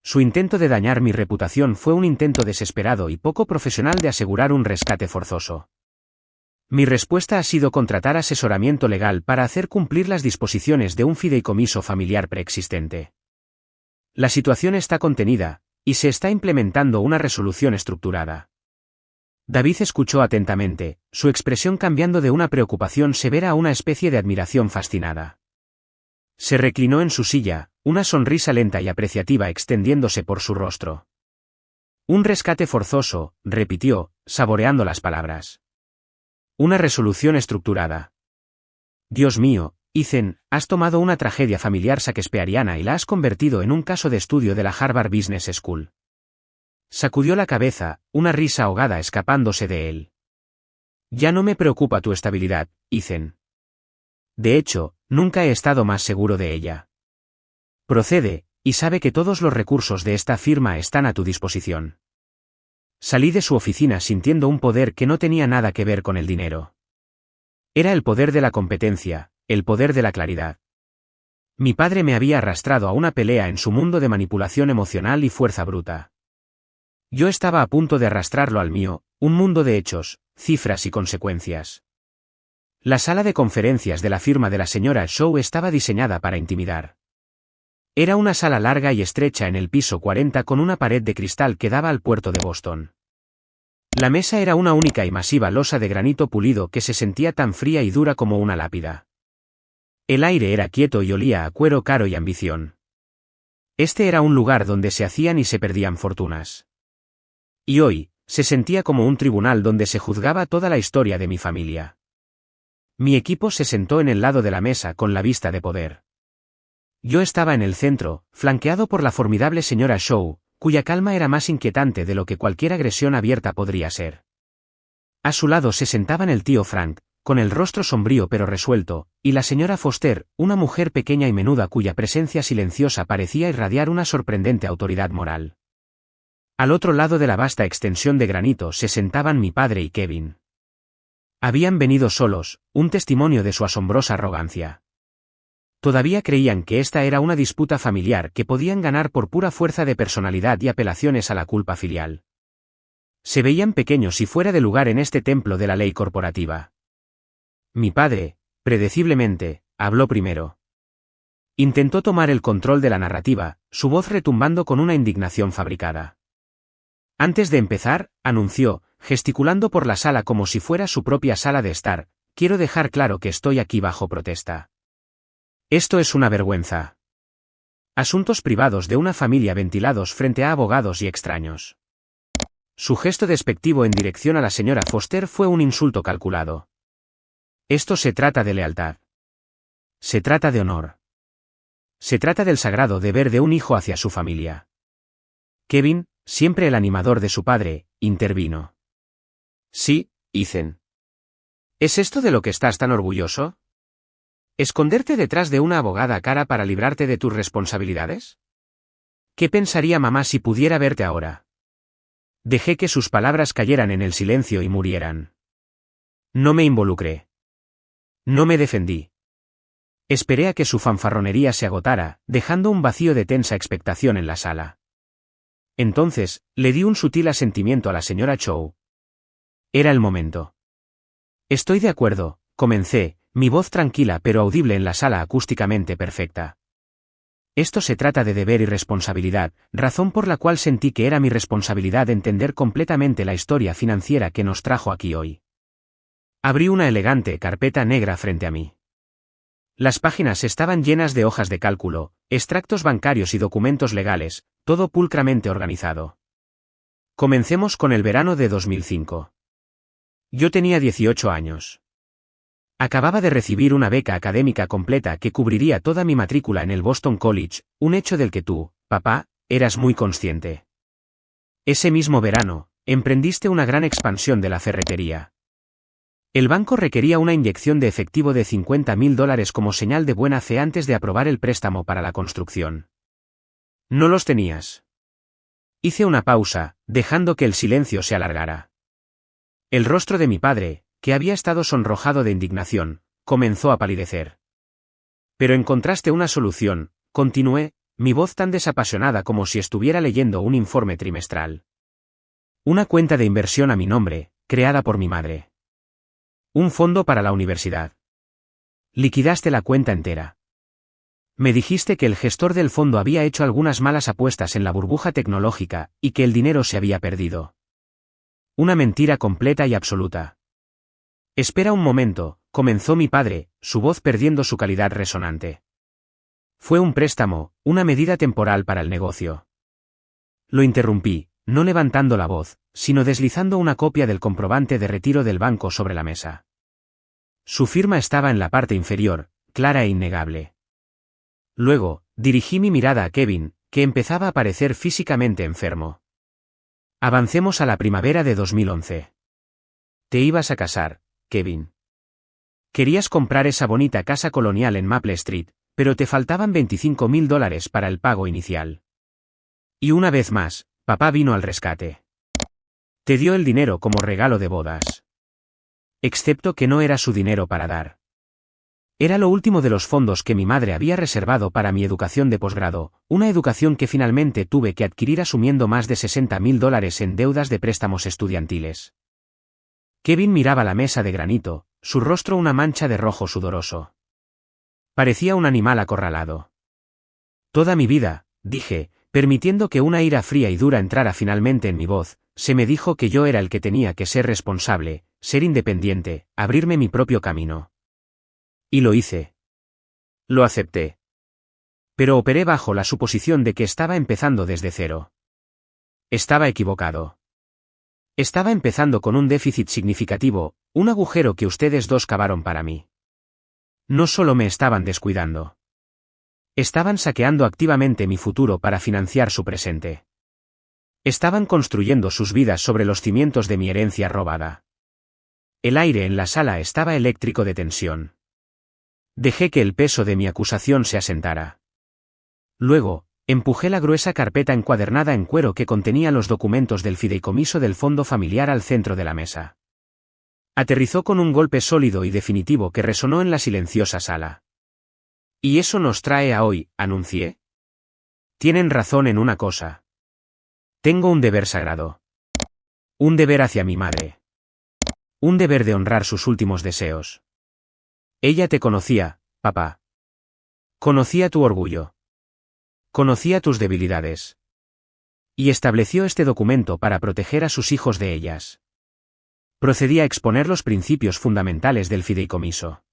Su intento de dañar mi reputación fue un intento desesperado y poco profesional de asegurar un rescate forzoso. Mi respuesta ha sido contratar asesoramiento legal para hacer cumplir las disposiciones de un fideicomiso familiar preexistente. La situación está contenida, y se está implementando una resolución estructurada. David escuchó atentamente, su expresión cambiando de una preocupación severa a una especie de admiración fascinada. Se reclinó en su silla, una sonrisa lenta y apreciativa extendiéndose por su rostro. Un rescate forzoso, repitió, saboreando las palabras. Una resolución estructurada. Dios mío, Ethan, has tomado una tragedia familiar shakespeariana y la has convertido en un caso de estudio de la Harvard Business School. Sacudió la cabeza, una risa ahogada escapándose de él. Ya no me preocupa tu estabilidad, Ethan. De hecho, nunca he estado más seguro de ella. Procede, y sabe que todos los recursos de esta firma están a tu disposición. Salí de su oficina sintiendo un poder que no tenía nada que ver con el dinero. Era el poder de la competencia, el poder de la claridad. Mi padre me había arrastrado a una pelea en su mundo de manipulación emocional y fuerza bruta. Yo estaba a punto de arrastrarlo al mío, un mundo de hechos, cifras y consecuencias. La sala de conferencias de la firma de la señora Shaw estaba diseñada para intimidar. Era una sala larga y estrecha en el piso 40 con una pared de cristal que daba al puerto de Boston. La mesa era una única y masiva losa de granito pulido que se sentía tan fría y dura como una lápida. El aire era quieto y olía a cuero caro y ambición. Este era un lugar donde se hacían y se perdían fortunas. Y hoy, Se sentía como un tribunal donde se juzgaba toda la historia de mi familia. Mi equipo se sentó en el lado de la mesa con la vista de poder. Yo estaba en el centro, flanqueado por la formidable señora Shaw, cuya calma era más inquietante de lo que cualquier agresión abierta podría ser. A su lado se sentaban el tío Frank, con el rostro sombrío pero resuelto, y la señora Foster, una mujer pequeña y menuda cuya presencia silenciosa parecía irradiar una sorprendente autoridad moral. Al otro lado de la vasta extensión de granito se sentaban mi padre y Kevin. Habían venido solos, un testimonio de su asombrosa arrogancia. Todavía creían que esta era una disputa familiar que podían ganar por pura fuerza de personalidad y apelaciones a la culpa filial. Se veían pequeños y fuera de lugar en este templo de la ley corporativa. Mi padre, predeciblemente, habló primero. Intentó tomar el control de la narrativa, su voz retumbando con una indignación fabricada. Antes de empezar, anunció, gesticulando por la sala como si fuera su propia sala de estar, quiero dejar claro que estoy aquí bajo protesta. Esto es una vergüenza. Asuntos privados de una familia ventilados frente a abogados y extraños. Su gesto despectivo en dirección a la señora Foster fue un insulto calculado. Esto se trata de lealtad. Se trata de honor. Se trata del sagrado deber de un hijo hacia su familia. Kevin, siempre el animador de su padre, intervino. Sí, Ethan. ¿Es esto de lo que estás tan orgulloso? ¿Esconderte detrás de una abogada cara para librarte de tus responsabilidades? ¿Qué pensaría mamá si pudiera verte ahora? Dejé que sus palabras cayeran en el silencio y murieran. No me involucré. No me defendí. Esperé a que su fanfarronería se agotara, dejando un vacío de tensa expectación en la sala. Entonces, le di un sutil asentimiento a la señora Shaw. Era el momento. Estoy de acuerdo, comencé, mi voz tranquila pero audible en la sala acústicamente perfecta. Esto se trata de deber y responsabilidad, razón por la cual sentí que era mi responsabilidad entender completamente la historia financiera que nos trajo aquí hoy. Abrí una elegante carpeta negra frente a mí. Las páginas estaban llenas de hojas de cálculo, extractos bancarios y documentos legales, todo pulcramente organizado. Comencemos con el verano de 2005. Yo tenía 18 años. Acababa de recibir una beca académica completa que cubriría toda mi matrícula en el Boston College, un hecho del que tú, papá, eras muy consciente. Ese mismo verano, emprendiste una gran expansión de la ferretería. El banco requería una inyección de efectivo de $50,000 como señal de buena fe antes de aprobar el préstamo para la construcción. No los tenías. Hice una pausa, dejando que el silencio se alargara. El rostro de mi padre, que había estado sonrojado de indignación, comenzó a palidecer. Pero encontraste una solución, continué, mi voz tan desapasionada como si estuviera leyendo un informe trimestral. Una cuenta de inversión a mi nombre, creada por mi madre. Un fondo para la universidad. Liquidaste la cuenta entera. Me dijiste que el gestor del fondo había hecho algunas malas apuestas en la burbuja tecnológica, y que el dinero se había perdido. Una mentira completa y absoluta. Espera un momento, comenzó mi padre, su voz perdiendo su calidad resonante. Fue un préstamo, una medida temporal para el negocio. Lo interrumpí, no levantando la voz, sino deslizando una copia del comprobante de retiro del banco sobre la mesa. Su firma estaba en la parte inferior, clara e innegable. Luego, dirigí mi mirada a Kevin, que empezaba a parecer físicamente enfermo. Avancemos a la primavera de 2011. Te ibas a casar, Kevin. Querías comprar esa bonita casa colonial en Maple Street, pero te faltaban $25,000 para el pago inicial. Y una vez más, papá vino al rescate. Te dio el dinero como regalo de bodas. Excepto que no era su dinero para dar. Era lo último de los fondos que mi madre había reservado para mi educación de posgrado, una educación que finalmente tuve que adquirir asumiendo más de $60,000 en deudas de préstamos estudiantiles. Kevin miraba la mesa de granito, su rostro una mancha de rojo sudoroso. Parecía un animal acorralado. Toda mi vida, dije, permitiendo que una ira fría y dura entrara finalmente en mi voz, se me dijo que yo era el que tenía que ser responsable, ser independiente, abrirme mi propio camino. Y lo hice. Lo acepté. Pero operé bajo la suposición de que estaba empezando desde cero. Estaba equivocado. Estaba empezando con un déficit significativo, un agujero que ustedes dos cavaron para mí. No solo me estaban descuidando. Estaban saqueando activamente mi futuro para financiar su presente. Estaban construyendo sus vidas sobre los cimientos de mi herencia robada. El aire en la sala estaba eléctrico de tensión. Dejé que el peso de mi acusación se asentara. Luego, empujé la gruesa carpeta encuadernada en cuero que contenía los documentos del fideicomiso del fondo familiar al centro de la mesa. Aterrizó con un golpe sólido y definitivo que resonó en la silenciosa sala. «Y eso nos trae a hoy», anuncié. «Tienen razón en una cosa. Tengo un deber sagrado. Un deber hacia mi madre. Un deber de honrar sus últimos deseos. Ella te conocía, papá. Conocía tu orgullo. Conocía tus debilidades. Y estableció este documento para proteger a sus hijos de ellas. Procedí a exponer los principios fundamentales del fideicomiso.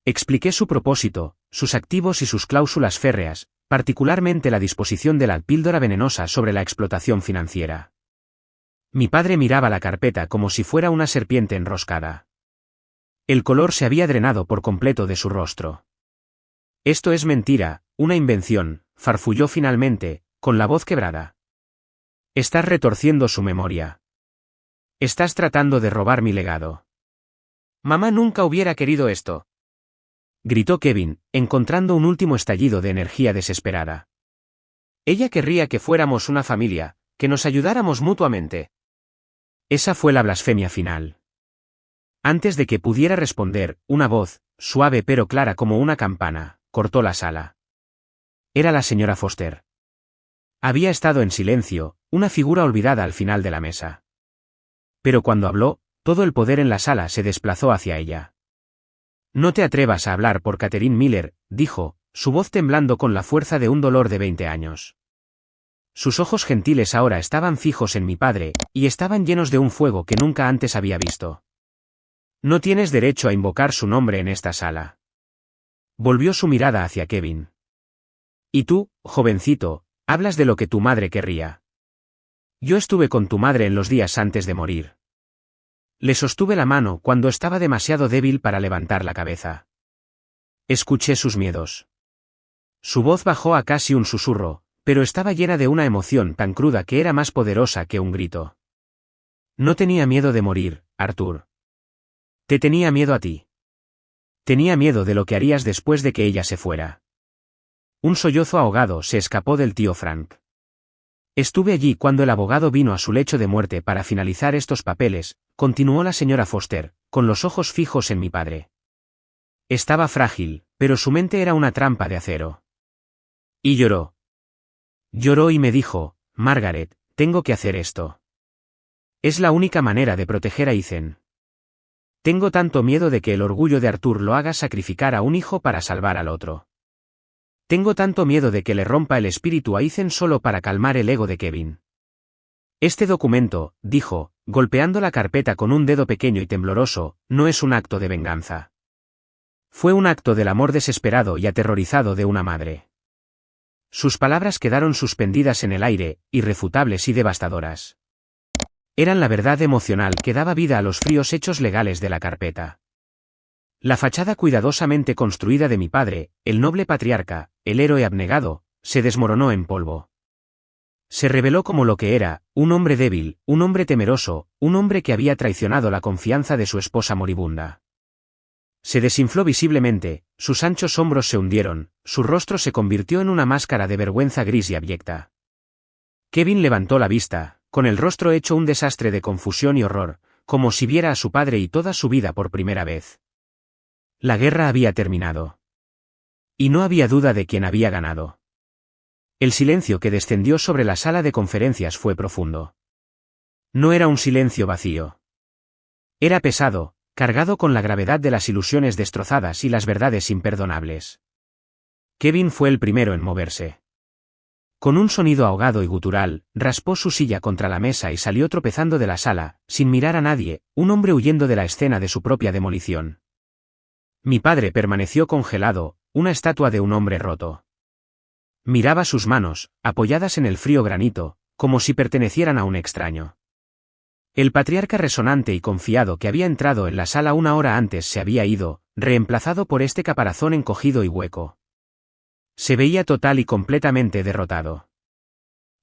Expliqué su propósito, sus activos y sus cláusulas férreas, particularmente la disposición de la píldora venenosa sobre la explotación financiera. Mi padre miraba la carpeta como si fuera una serpiente enroscada. El color se había drenado por completo de su rostro. «Esto es mentira, una invención», farfulló finalmente, con la voz quebrada. «Estás retorciendo su memoria. Estás tratando de robar mi legado». «Mamá nunca hubiera querido esto», gritó Kevin, encontrando un último estallido de energía desesperada. «Ella querría que fuéramos una familia, que nos ayudáramos mutuamente». Esa fue la blasfemia final. Antes de que pudiera responder, una voz, suave pero clara como una campana, cortó la sala. Era la señora Foster. Había estado en silencio, una figura olvidada al final de la mesa. Pero cuando habló, todo el poder en la sala se desplazó hacia ella. «No te atrevas a hablar por Catherine Miller», dijo, su voz temblando con la fuerza de un dolor de 20 años. Sus ojos gentiles ahora estaban fijos en mi padre, y estaban llenos de un fuego que nunca antes había visto. «No tienes derecho a invocar su nombre en esta sala». Volvió su mirada hacia Kevin. «Y tú, jovencito, hablas de lo que tu madre querría. Yo estuve con tu madre en los días antes de morir. Le sostuve la mano cuando estaba demasiado débil para levantar la cabeza. Escuché sus miedos». Su voz bajó a casi un susurro, pero estaba llena de una emoción tan cruda que era más poderosa que un grito. «No tenía miedo de morir, Arthur. Te tenía miedo a ti. Tenía miedo de lo que harías después de que ella se fuera». Un sollozo ahogado se escapó del tío Frank. «Estuve allí cuando el abogado vino a su lecho de muerte para finalizar estos papeles», continuó la señora Foster, con los ojos fijos en mi padre. Estaba frágil, pero su mente era una trampa de acero. Y lloró. Lloró y me dijo: «Margaret, tengo que hacer esto. Es la única manera de proteger a Ethan. Tengo tanto miedo de que el orgullo de Arthur lo haga sacrificar a un hijo para salvar al otro. Tengo tanto miedo de que le rompa el espíritu a Ethan solo para calmar el ego de Kevin». Este documento, dijo, golpeando la carpeta con un dedo pequeño y tembloroso, no es un acto de venganza. Fue un acto del amor desesperado y aterrorizado de una madre. Sus palabras quedaron suspendidas en el aire, irrefutables y devastadoras. Eran la verdad emocional que daba vida a los fríos hechos legales de la carpeta. La fachada cuidadosamente construida de mi padre, el noble patriarca, el héroe abnegado, se desmoronó en polvo. Se reveló como lo que era, un hombre débil, un hombre temeroso, un hombre que había traicionado la confianza de su esposa moribunda. Se desinfló visiblemente, sus anchos hombros se hundieron, su rostro se convirtió en una máscara de vergüenza gris y abyecta. Kevin levantó la vista, con el rostro hecho un desastre de confusión y horror, como si viera a su padre y toda su vida por primera vez. La guerra había terminado. Y no había duda de quién había ganado. El silencio que descendió sobre la sala de conferencias fue profundo. No era un silencio vacío. Era pesado, cargado con la gravedad de las ilusiones destrozadas y las verdades imperdonables. Kevin fue el primero en moverse. Con un sonido ahogado y gutural, raspó su silla contra la mesa y salió tropezando de la sala, sin mirar a nadie, un hombre huyendo de la escena de su propia demolición. Mi padre permaneció congelado, una estatua de un hombre roto. Miraba sus manos, apoyadas en el frío granito, como si pertenecieran a un extraño. El patriarca resonante y confiado que había entrado en la sala una hora antes se había ido, reemplazado por este caparazón encogido y hueco. Se veía total y completamente derrotado.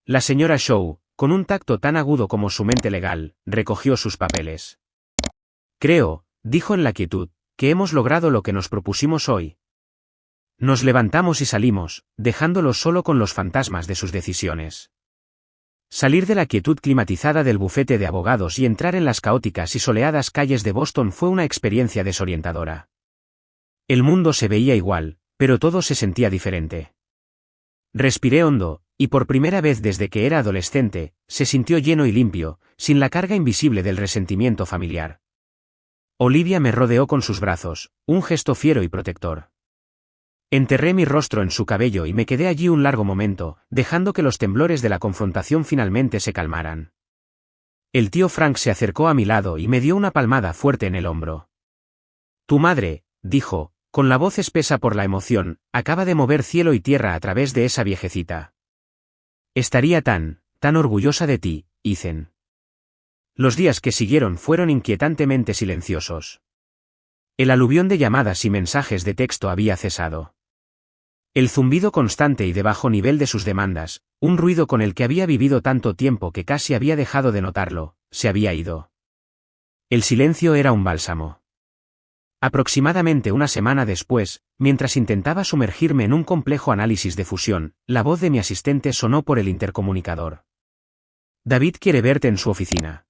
La señora Shaw, con un tacto tan agudo como su mente legal, recogió sus papeles. Creo, dijo en la quietud, que hemos logrado lo que nos propusimos hoy. Nos levantamos y salimos, dejándolo solo con los fantasmas de sus decisiones. Salir de la quietud climatizada del bufete de abogados y entrar en las caóticas y soleadas calles de Boston fue una experiencia desorientadora. El mundo se veía igual, pero todo se sentía diferente. Respiré hondo, y por primera vez desde que era adolescente, se sintió lleno y limpio, sin la carga invisible del resentimiento familiar. Olivia me rodeó con sus brazos, un gesto fiero y protector. Enterré mi rostro en su cabello y me quedé allí un largo momento, dejando que los temblores de la confrontación finalmente se calmaran. El tío Frank se acercó a mi lado y me dio una palmada fuerte en el hombro. Tu madre, dijo, con la voz espesa por la emoción, acaba de mover cielo y tierra a través de esa viejecita. Estaría tan orgullosa de ti, Ethan. Los días que siguieron fueron inquietantemente silenciosos. El aluvión de llamadas y mensajes de texto había cesado. El zumbido constante y de bajo nivel de sus demandas, un ruido con el que había vivido tanto tiempo que casi había dejado de notarlo, se había ido. El silencio era un bálsamo. Aproximadamente una semana después, mientras intentaba sumergirme en un complejo análisis de fusión, la voz de mi asistente sonó por el intercomunicador. David quiere verte en su oficina.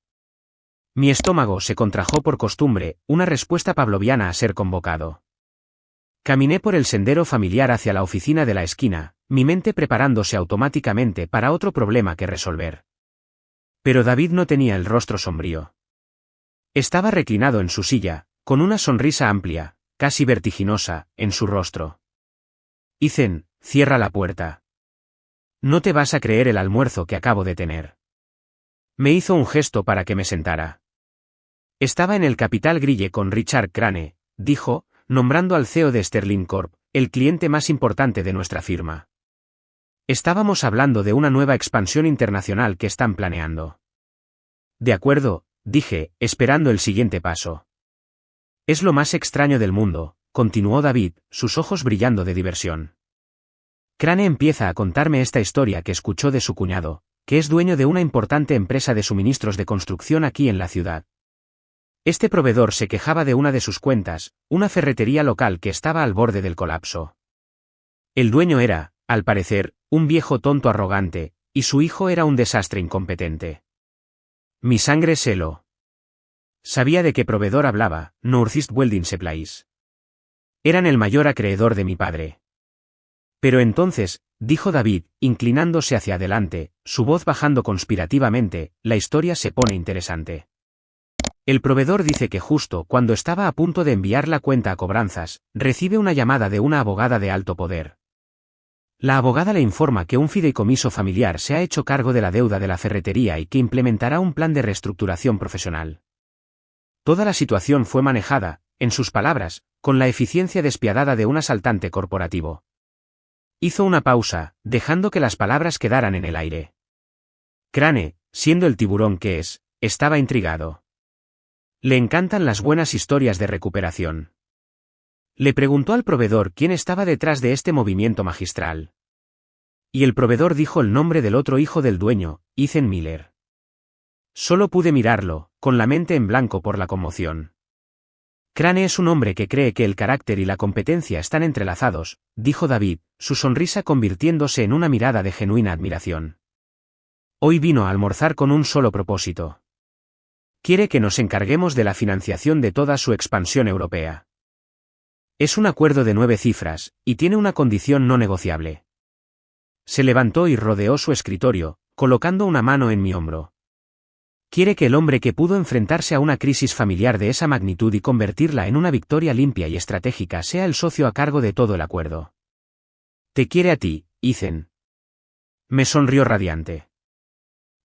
Mi estómago se contrajo por costumbre, una respuesta pavloviana a ser convocado. Caminé por el sendero familiar hacia la oficina de la esquina, mi mente preparándose automáticamente para otro problema que resolver. Pero David no tenía el rostro sombrío. Estaba reclinado en su silla, con una sonrisa amplia, casi vertiginosa, en su rostro. Ethan, cierra la puerta. No te vas a creer el almuerzo que acabo de tener. Me hizo un gesto para que me sentara. Estaba en el Capital Grille con Richard Crane, dijo, nombrando al CEO de Sterling Corp, el cliente más importante de nuestra firma. Estábamos hablando de una nueva expansión internacional que están planeando. De acuerdo, dije, esperando el siguiente paso. Es lo más extraño del mundo, continuó David, sus ojos brillando de diversión. Crane empieza a contarme esta historia que escuchó de su cuñado, que es dueño de una importante empresa de suministros de construcción aquí en la ciudad. Este proveedor se quejaba de una de sus cuentas, una ferretería local que estaba al borde del colapso. El dueño era, al parecer, un viejo tonto arrogante, y su hijo era un desastre incompetente. Mi sangre se heló. Sabía de qué proveedor hablaba, Northeast Welding Supplies. Eran el mayor acreedor de mi padre. Pero entonces, dijo David, inclinándose hacia adelante, su voz bajando conspirativamente, la historia se pone interesante. El proveedor dice que justo cuando estaba a punto de enviar la cuenta a cobranzas, recibe una llamada de una abogada de alto poder. La abogada le informa que un fideicomiso familiar se ha hecho cargo de la deuda de la ferretería y que implementará un plan de reestructuración profesional. Toda la situación fue manejada, en sus palabras, con la eficiencia despiadada de un asaltante corporativo. Hizo una pausa, dejando que las palabras quedaran en el aire. Crane, siendo el tiburón que es, estaba intrigado. Le encantan las buenas historias de recuperación. Le preguntó al proveedor quién estaba detrás de este movimiento magistral. Y el proveedor dijo el nombre del otro hijo del dueño, Ethan Miller. Solo pude mirarlo, con la mente en blanco por la conmoción. Crane es un hombre que cree que el carácter y la competencia están entrelazados, dijo David, su sonrisa convirtiéndose en una mirada de genuina admiración. Hoy vino a almorzar con un solo propósito. Quiere que nos encarguemos de la financiación de toda su expansión europea. Es un acuerdo de 9 cifras, y tiene una condición no negociable. Se levantó y rodeó su escritorio, colocando una mano en mi hombro. Quiere que el hombre que pudo enfrentarse a una crisis familiar de esa magnitud y convertirla en una victoria limpia y estratégica sea el socio a cargo de todo el acuerdo. Te quiere a ti, Ethan. Me sonrió radiante.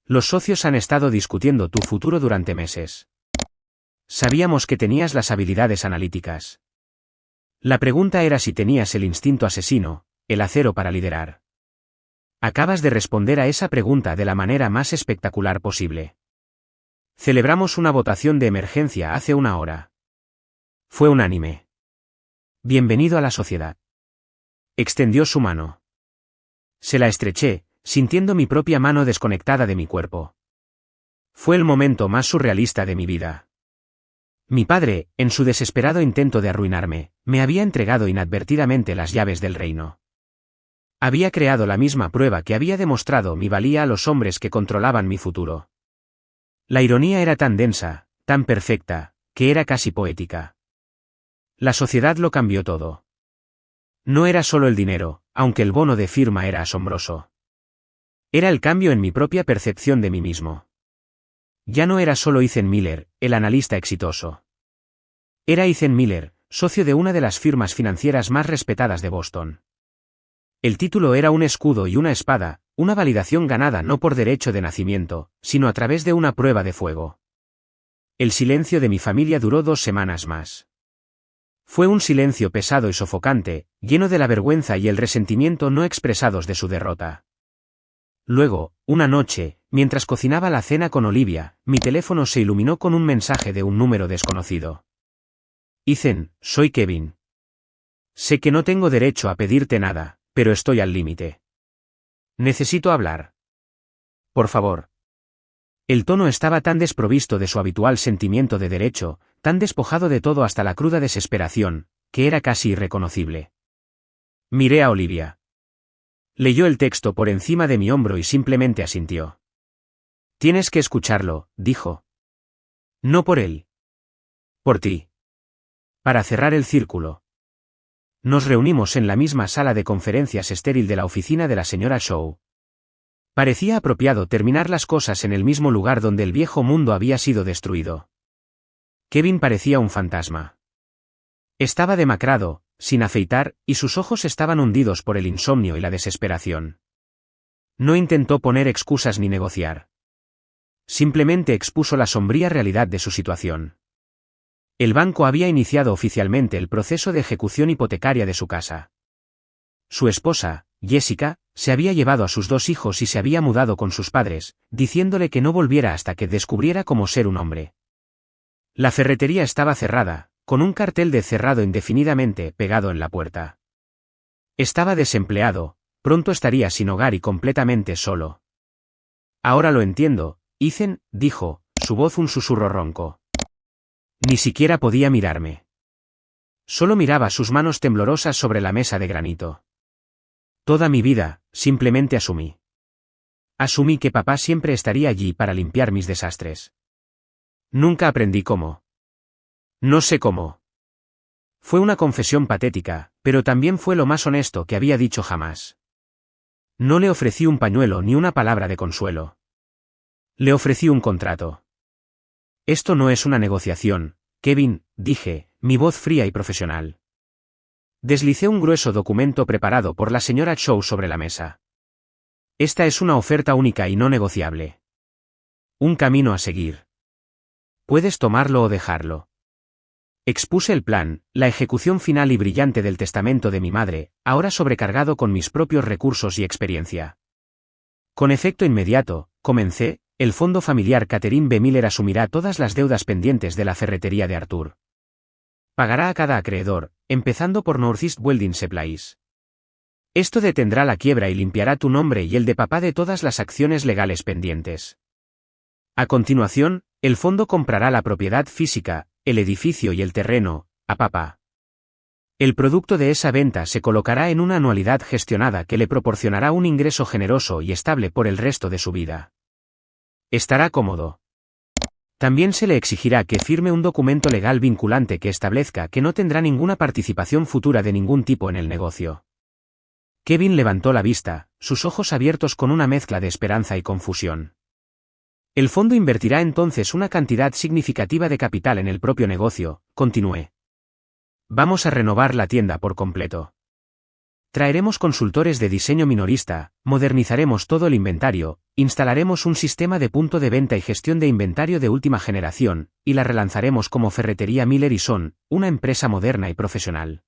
Los socios han estado discutiendo tu futuro durante meses. Sabíamos que tenías las habilidades analíticas. La pregunta era si tenías el instinto asesino, el acero para liderar. Acabas de responder a esa pregunta de la manera más espectacular posible. Celebramos una votación de emergencia hace una hora. Fue unánime. Bienvenido a la sociedad. Extendió su mano. Se la estreché, sintiendo mi propia mano desconectada de mi cuerpo. Fue el momento más surrealista de mi vida. Mi padre, en su desesperado intento de arruinarme, me había entregado inadvertidamente las llaves del reino. Había creado la misma prueba que había demostrado mi valía a los hombres que controlaban mi futuro. La ironía era tan densa, tan perfecta, que era casi poética. La sociedad lo cambió todo. No era solo el dinero, aunque el bono de firma era asombroso. Era el cambio en mi propia percepción de mí mismo. Ya no era solo Ethan Miller, el analista exitoso. Era Ethan Miller, socio de una de las firmas financieras más respetadas de Boston. El título era un escudo y una espada, una validación ganada no por derecho de nacimiento, sino a través de una prueba de fuego. El silencio de mi familia duró 2 semanas más. Fue un silencio pesado y sofocante, lleno de la vergüenza y el resentimiento no expresados de su derrota. Luego, una noche, mientras cocinaba la cena con Olivia, mi teléfono se iluminó con un mensaje de un número desconocido. Ethan, soy Kevin. Sé que no tengo derecho a pedirte nada, pero estoy al límite. Necesito hablar. Por favor. El tono estaba tan desprovisto de su habitual sentimiento de derecho, tan despojado de todo hasta la cruda desesperación, que era casi irreconocible. Miré a Olivia. Leyó el texto por encima de mi hombro y simplemente asintió. Tienes que escucharlo, dijo. No por él. Por ti. Para cerrar el círculo. Nos reunimos en la misma sala de conferencias estéril de la oficina de la señora Shaw. Parecía apropiado terminar las cosas en el mismo lugar donde el viejo mundo había sido destruido. Kevin parecía un fantasma. Estaba demacrado, sin afeitar, y sus ojos estaban hundidos por el insomnio y la desesperación. No intentó poner excusas ni negociar. Simplemente expuso la sombría realidad de su situación. El banco había iniciado oficialmente el proceso de ejecución hipotecaria de su casa. Su esposa, Jessica, se había llevado a sus 2 hijos y se había mudado con sus padres, diciéndole que no volviera hasta que descubriera cómo ser un hombre. La ferretería estaba cerrada, con un cartel de cerrado indefinidamente pegado en la puerta. Estaba desempleado, pronto estaría sin hogar y completamente solo. Ahora lo entiendo, Ethan, dijo, su voz un susurro ronco. Ni siquiera podía mirarme. Solo miraba sus manos temblorosas sobre la mesa de granito. Toda mi vida, simplemente asumí. Asumí que papá siempre estaría allí para limpiar mis desastres. Nunca aprendí cómo. No sé cómo. Fue una confesión patética, pero también fue lo más honesto que había dicho jamás. No le ofrecí un pañuelo ni una palabra de consuelo. Le ofrecí un contrato. Esto no es una negociación, Kevin, dije, mi voz fría y profesional. Deslicé un grueso documento preparado por la señora Shaw sobre la mesa. Esta es una oferta única y no negociable. Un camino a seguir. Puedes tomarlo o dejarlo. Expuse el plan, la ejecución final y brillante del testamento de mi madre, ahora sobrecargado con mis propios recursos y experiencia. Con efecto inmediato, comencé, el fondo familiar Catherine B. Miller asumirá todas las deudas pendientes de la ferretería de Arthur. Pagará a cada acreedor, empezando por Northeast Welding Supplies. Esto detendrá la quiebra y limpiará tu nombre y el de papá de todas las acciones legales pendientes. A continuación, el fondo comprará la propiedad física, el edificio y el terreno, a papá. El producto de esa venta se colocará en una anualidad gestionada que le proporcionará un ingreso generoso y estable por el resto de su vida. Estará cómodo. También se le exigirá que firme un documento legal vinculante que establezca que no tendrá ninguna participación futura de ningún tipo en el negocio. Kevin levantó la vista, sus ojos abiertos con una mezcla de esperanza y confusión. El fondo invertirá entonces una cantidad significativa de capital en el propio negocio, continué. Vamos a renovar la tienda por completo. Traeremos consultores de diseño minorista, modernizaremos todo el inventario, instalaremos un sistema de punto de venta y gestión de inventario de última generación, y la relanzaremos como Ferretería Miller & Son, una empresa moderna y profesional.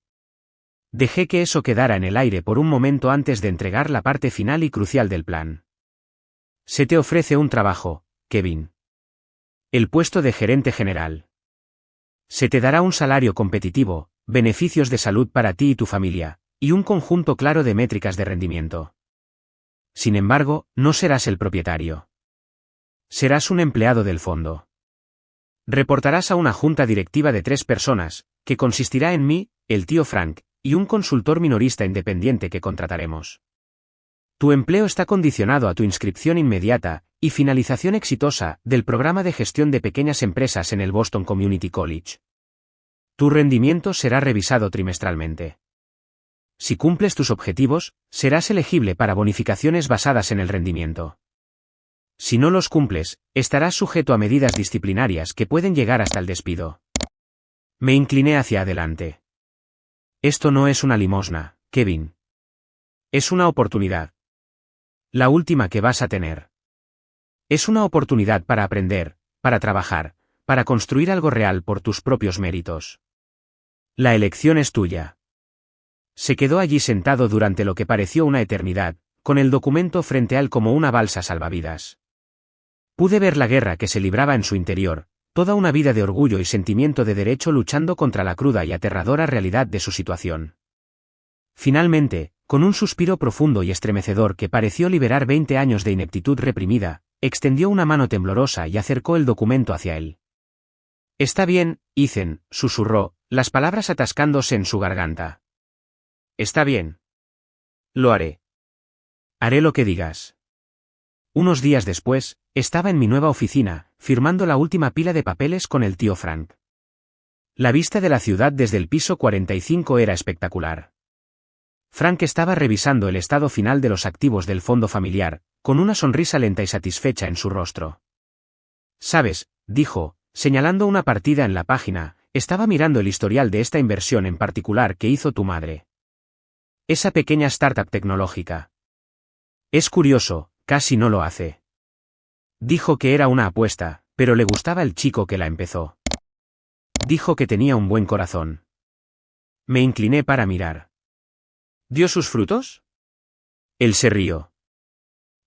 Dejé que eso quedara en el aire por un momento antes de entregar la parte final y crucial del plan. Se te ofrece un trabajo, Kevin. El puesto de gerente general. Se te dará un salario competitivo, beneficios de salud para ti y tu familia, y un conjunto claro de métricas de rendimiento. Sin embargo, no serás el propietario. Serás un empleado del fondo. Reportarás a una junta directiva de 3 personas, que consistirá en mí, el tío Frank, y un consultor minorista independiente que contrataremos. Tu empleo está condicionado a tu inscripción inmediata y finalización exitosa del programa de gestión de pequeñas empresas en el Boston Community College. Tu rendimiento será revisado trimestralmente. Si cumples tus objetivos, serás elegible para bonificaciones basadas en el rendimiento. Si no los cumples, estarás sujeto a medidas disciplinarias que pueden llegar hasta el despido. Me incliné hacia adelante. Esto no es una limosna, Kevin. Es una oportunidad. La última que vas a tener. Es una oportunidad para aprender, para trabajar, para construir algo real por tus propios méritos. La elección es tuya. Se quedó allí sentado durante lo que pareció una eternidad, con el documento frente a él como una balsa salvavidas. Pude ver la guerra que se libraba en su interior, toda una vida de orgullo y sentimiento de derecho luchando contra la cruda y aterradora realidad de su situación. Finalmente, con un suspiro profundo y estremecedor que pareció liberar 20 años de ineptitud reprimida, extendió una mano temblorosa y acercó el documento hacia él. Está bien, Ethan, susurró, las palabras atascándose en su garganta. Está bien. Lo haré. Haré lo que digas. Unos días después, estaba en mi nueva oficina, firmando la última pila de papeles con el tío Frank. La vista de la ciudad desde el piso 45 era espectacular. Frank estaba revisando el estado final de los activos del fondo familiar, con una sonrisa lenta y satisfecha en su rostro. «Sabes», dijo, señalando una partida en la página, estaba mirando el historial de esta inversión en particular que hizo tu madre. Esa pequeña startup tecnológica. Es curioso, casi no lo hace. Dijo que era una apuesta, pero le gustaba el chico que la empezó. Dijo que tenía un buen corazón. Me incliné para mirar. ¿Dio sus frutos? Él se rió.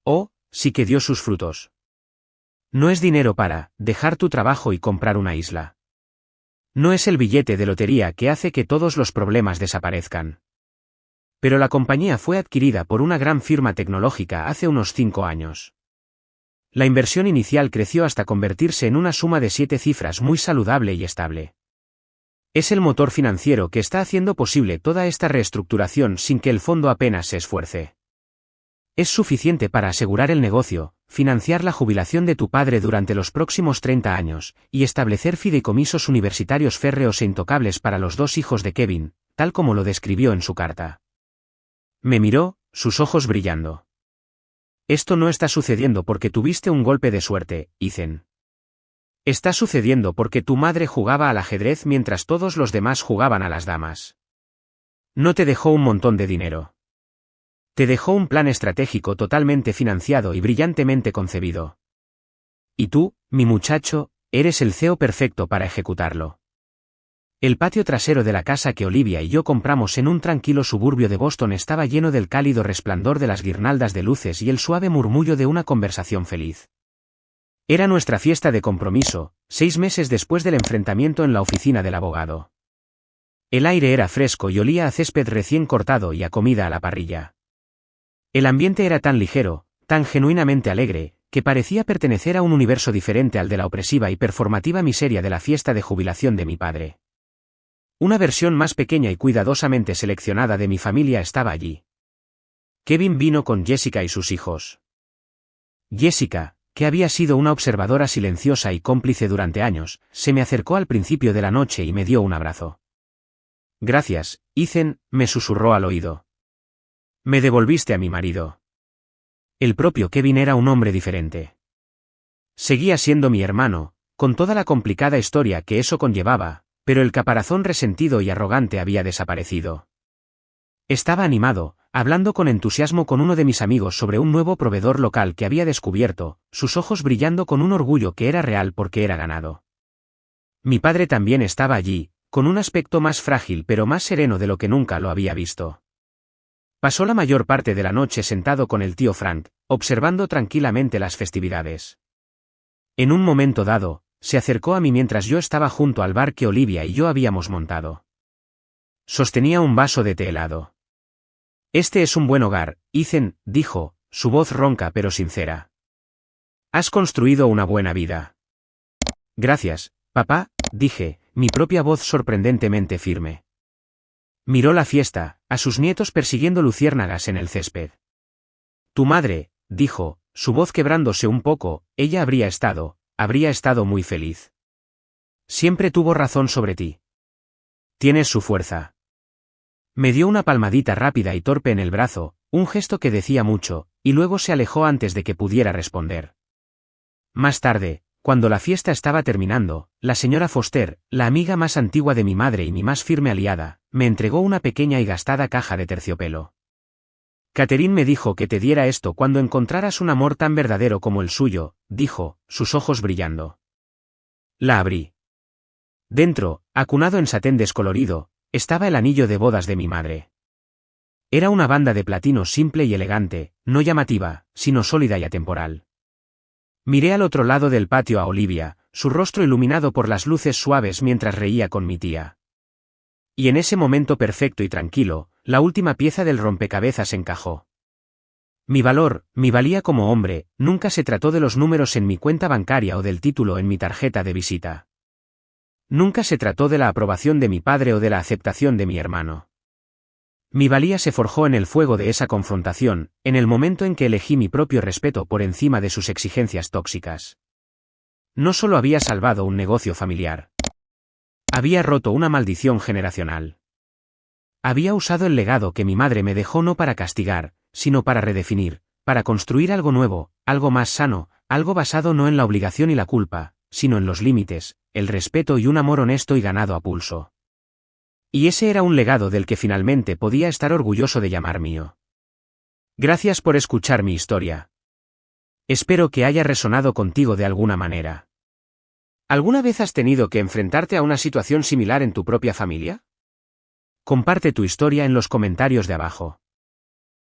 Oh, sí que dio sus frutos. No es dinero para dejar tu trabajo y comprar una isla. No es el billete de lotería que hace que todos los problemas desaparezcan. Pero la compañía fue adquirida por una gran firma tecnológica hace unos 5 años. La inversión inicial creció hasta convertirse en una suma de 7 cifras muy saludable y estable. Es el motor financiero que está haciendo posible toda esta reestructuración sin que el fondo apenas se esfuerce. Es suficiente para asegurar el negocio, financiar la jubilación de tu padre durante los próximos 30 años, y establecer fideicomisos universitarios férreos e intocables para los 2 hijos de Kevin, tal como lo describió en su carta. Me miró, sus ojos brillando. Esto no está sucediendo porque tuviste un golpe de suerte, Ethan. Está sucediendo porque tu madre jugaba al ajedrez mientras todos los demás jugaban a las damas. No te dejó un montón de dinero. Te dejó un plan estratégico totalmente financiado y brillantemente concebido. Y tú, mi muchacho, eres el CEO perfecto para ejecutarlo. El patio trasero de la casa que Olivia y yo compramos en un tranquilo suburbio de Boston estaba lleno del cálido resplandor de las guirnaldas de luces y el suave murmullo de una conversación feliz. Era nuestra fiesta de compromiso, 6 meses después del enfrentamiento en la oficina del abogado. El aire era fresco y olía a césped recién cortado y a comida a la parrilla. El ambiente era tan ligero, tan genuinamente alegre, que parecía pertenecer a un universo diferente al de la opresiva y performativa miseria de la fiesta de jubilación de mi padre. Una versión más pequeña y cuidadosamente seleccionada de mi familia estaba allí. Kevin vino con Jessica y sus hijos. Jessica, que había sido una observadora silenciosa y cómplice durante años, se me acercó al principio de la noche y me dio un abrazo. Gracias, Ethan, me susurró al oído. Me devolviste a mi marido. El propio Kevin era un hombre diferente. Seguía siendo mi hermano, con toda la complicada historia que eso conllevaba, pero el caparazón resentido y arrogante había desaparecido. Estaba animado, hablando con entusiasmo con uno de mis amigos sobre un nuevo proveedor local que había descubierto, sus ojos brillando con un orgullo que era real porque era ganado. Mi padre también estaba allí, con un aspecto más frágil pero más sereno de lo que nunca lo había visto. Pasó la mayor parte de la noche sentado con el tío Frank, observando tranquilamente las festividades. En un momento dado, se acercó a mí mientras yo estaba junto al bar que Olivia y yo habíamos montado. Sostenía un vaso de té helado. Este es un buen hogar, Ethan, dijo, su voz ronca pero sincera. Has construido una buena vida. Gracias, papá, dije, mi propia voz sorprendentemente firme. Miró la fiesta, a sus nietos persiguiendo luciérnagas en el césped. Tu madre, dijo, su voz quebrándose un poco, ella habría estado muy feliz. Siempre tuvo razón sobre ti. Tienes su fuerza. Me dio una palmadita rápida y torpe en el brazo, un gesto que decía mucho, y luego se alejó antes de que pudiera responder. Más tarde, cuando la fiesta estaba terminando, la señora Foster, la amiga más antigua de mi madre y mi más firme aliada, me entregó una pequeña y gastada caja de terciopelo. Catherine me dijo que te diera esto cuando encontraras un amor tan verdadero como el suyo, dijo, sus ojos brillando. La abrí. Dentro, acunado en satén descolorido, estaba el anillo de bodas de mi madre. Era una banda de platino simple y elegante, no llamativa, sino sólida y atemporal. Miré al otro lado del patio a Olivia, su rostro iluminado por las luces suaves mientras reía con mi tía. Y en ese momento perfecto y tranquilo, la última pieza del rompecabezas encajó. Mi valía como hombre, nunca se trató de los números en mi cuenta bancaria o del título en mi tarjeta de visita. Nunca se trató de la aprobación de mi padre o de la aceptación de mi hermano. Mi valía se forjó en el fuego de esa confrontación, en el momento en que elegí mi propio respeto por encima de sus exigencias tóxicas. No solo había salvado un negocio familiar. Había roto una maldición generacional. Había usado el legado que mi madre me dejó no para castigar, sino para redefinir, para construir algo nuevo, algo más sano, algo basado no en la obligación y la culpa, sino en los límites, el respeto y un amor honesto y ganado a pulso. Y ese era un legado del que finalmente podía estar orgulloso de llamar mío. Gracias por escuchar mi historia. Espero que haya resonado contigo de alguna manera. ¿Alguna vez has tenido que enfrentarte a una situación similar en tu propia familia? Comparte tu historia en los comentarios de abajo.